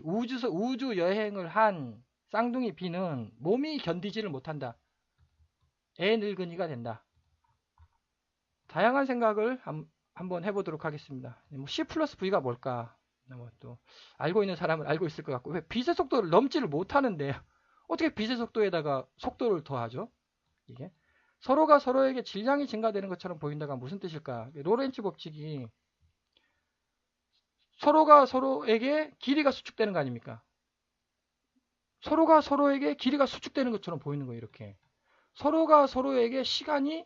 우주 여행을 한 쌍둥이 B는 몸이 견디지를 못한다. 애 늙은이가 된다. 다양한 생각을 한번 해보도록 하겠습니다. C 플러스 V가 뭘까? 또 알고 있는 사람은 알고 있을 것 같고, 왜 빛의 속도를 넘지를 못하는데 어떻게 빛의 속도에다가 속도를 더하죠? 이게 서로가 서로에게 질량이 증가되는 것처럼 보인다가 무슨 뜻일까? 로렌츠 법칙이 서로가 서로에게 길이가 수축되는 거 아닙니까? 서로가 서로에게 길이가 수축되는 것처럼 보이는 거예요. 이렇게 서로가 서로에게 시간이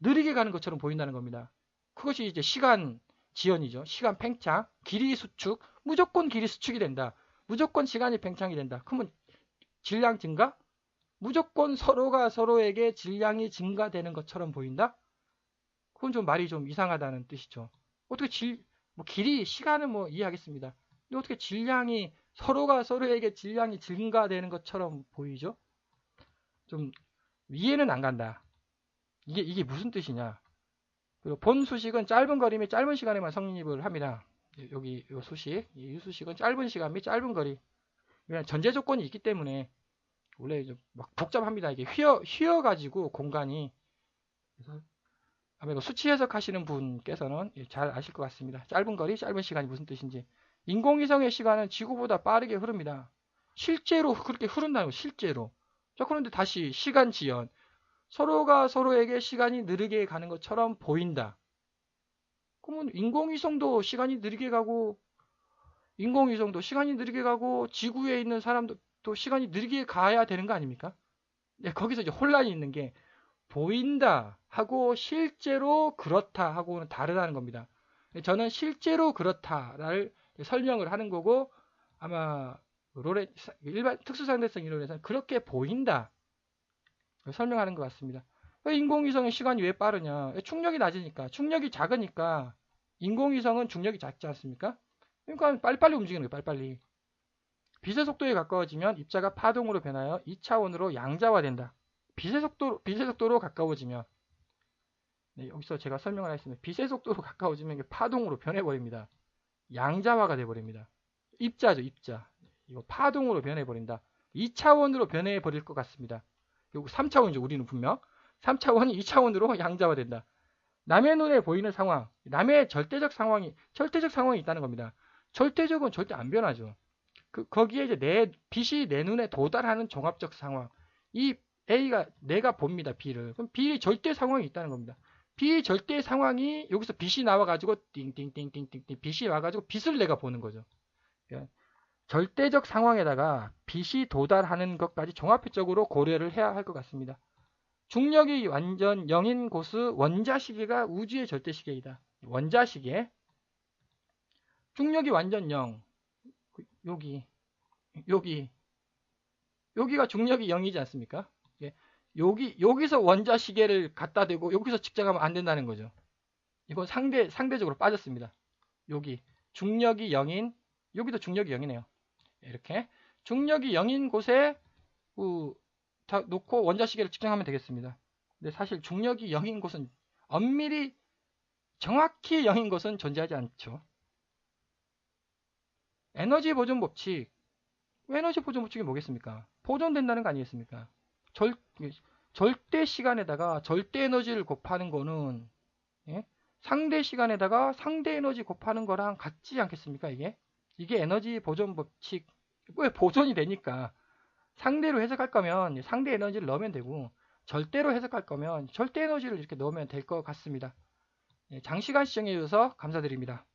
느리게 가는 것처럼 보인다는 겁니다. 그것이 이제 시간 지연이죠. 시간 팽창, 길이 수축, 무조건 길이 수축이 된다. 무조건 시간이 팽창이 된다. 그러면 질량 증가? 무조건 서로가 서로에게 질량이 증가되는 것처럼 보인다? 그건 좀 말이 좀 이상하다는 뜻이죠. 어떻게 길이, 시간은 뭐 이해하겠습니다. 근데 어떻게 서로가 서로에게 질량이 증가되는 것처럼 보이죠? 좀 이해는 안 간다. 이게 무슨 뜻이냐? 그리고 본 수식은 짧은 거리 및 짧은 시간에만 성립을 합니다. 여기 이 수식, 이 수식은 짧은 시간 및 짧은 거리. 그냥 전제 조건이 있기 때문에 원래 막 복잡합니다. 이게 휘어가지고 공간이. 그래서 아마 수치 해석하시는 분께서는 잘 아실 것 같습니다. 짧은 거리, 짧은 시간이 무슨 뜻인지. 인공위성의 시간은 지구보다 빠르게 흐릅니다. 실제로 그렇게 흐른다는 거예요. 실제로. 자, 그런데 다시 시간 지연. 서로가 서로에게 시간이 느리게 가는 것처럼 보인다. 그러면 인공위성도 시간이 느리게 가고 지구에 있는 사람도 또 시간이 느리게 가야 되는 거 아닙니까? 네, 거기서 이제 혼란이 있는 게 보인다 하고 실제로 그렇다 하고는 다르다는 겁니다. 저는 실제로 그렇다를 설명을 하는 거고, 아마 일반 특수상대성 이론에서는 그렇게 보인다 설명하는 것 같습니다. 인공위성의 시간이 왜 빠르냐? 충력이 낮으니까, 충력이 작으니까. 인공위성은 중력이 작지 않습니까? 그러니까 빨리빨리 움직이는 거예요. 빨리빨리. 빛의 속도에 가까워지면 입자가 파동으로 변하여 2차원으로 양자화된다. 빛의 속도로 가까워지면, 네, 여기서 제가 설명을 하겠습니다. 빛의 속도로 가까워지면 이게 파동으로 변해버립니다. 양자화가 돼버립니다. 입자죠, 입자. 이거 파동으로 변해버린다. 2차원으로 변해버릴 것 같습니다. 요거 3차원이죠, 우리는 분명. 3차원이 2차원으로 양자화된다. 남의 눈에 보이는 상황, 남의 절대적 상황이 있다는 겁니다. 절대적은 절대 안 변하죠. 거기에 이제 빛이 내 눈에 도달하는 종합적 상황. 이 A가 내가 봅니다. B를. 그럼 B의 절대 상황이 있다는 겁니다. B의 절대 상황이 여기서 빛이 나와가지고 띵띵띵띵띵 빛이 와가지고 빛을 내가 보는 거죠. 절대적 상황에다가 빛이 도달하는 것까지 종합적으로 고려를 해야 할 것 같습니다. 중력이 완전 0인 곳의 원자시계가 우주의 절대시계이다. 원자시계. 중력이 완전 0. 여기가 중력이 0이지 않습니까? 여기서 원자시계를 갖다 대고 여기서 측정하면 안 된다는 거죠. 이건 상대적으로 빠졌습니다. 중력이 0인, 여기도 중력이 0이네요. 이렇게 중력이 0인 곳에 놓고 원자시계를 측정하면 되겠습니다. 근데 사실 중력이 0인 곳은 엄밀히 정확히 0인 곳은 존재하지 않죠. 에너지 보존 법칙. 에너지 보존 법칙이 뭐겠습니까? 보존된다는 거 아니겠습니까? 절대 시간에다가 절대 에너지를 곱하는 거는 상대 시간에다가 상대 에너지 곱하는 거랑 같지 않겠습니까? 이게 에너지 보존 법칙. 왜 보존이 되니까 상대로 해석할 거면 상대 에너지를 넣으면 되고 절대로 해석할 거면 절대 에너지를 이렇게 넣으면 될 것 같습니다. 장시간 시청해 주셔서 감사드립니다.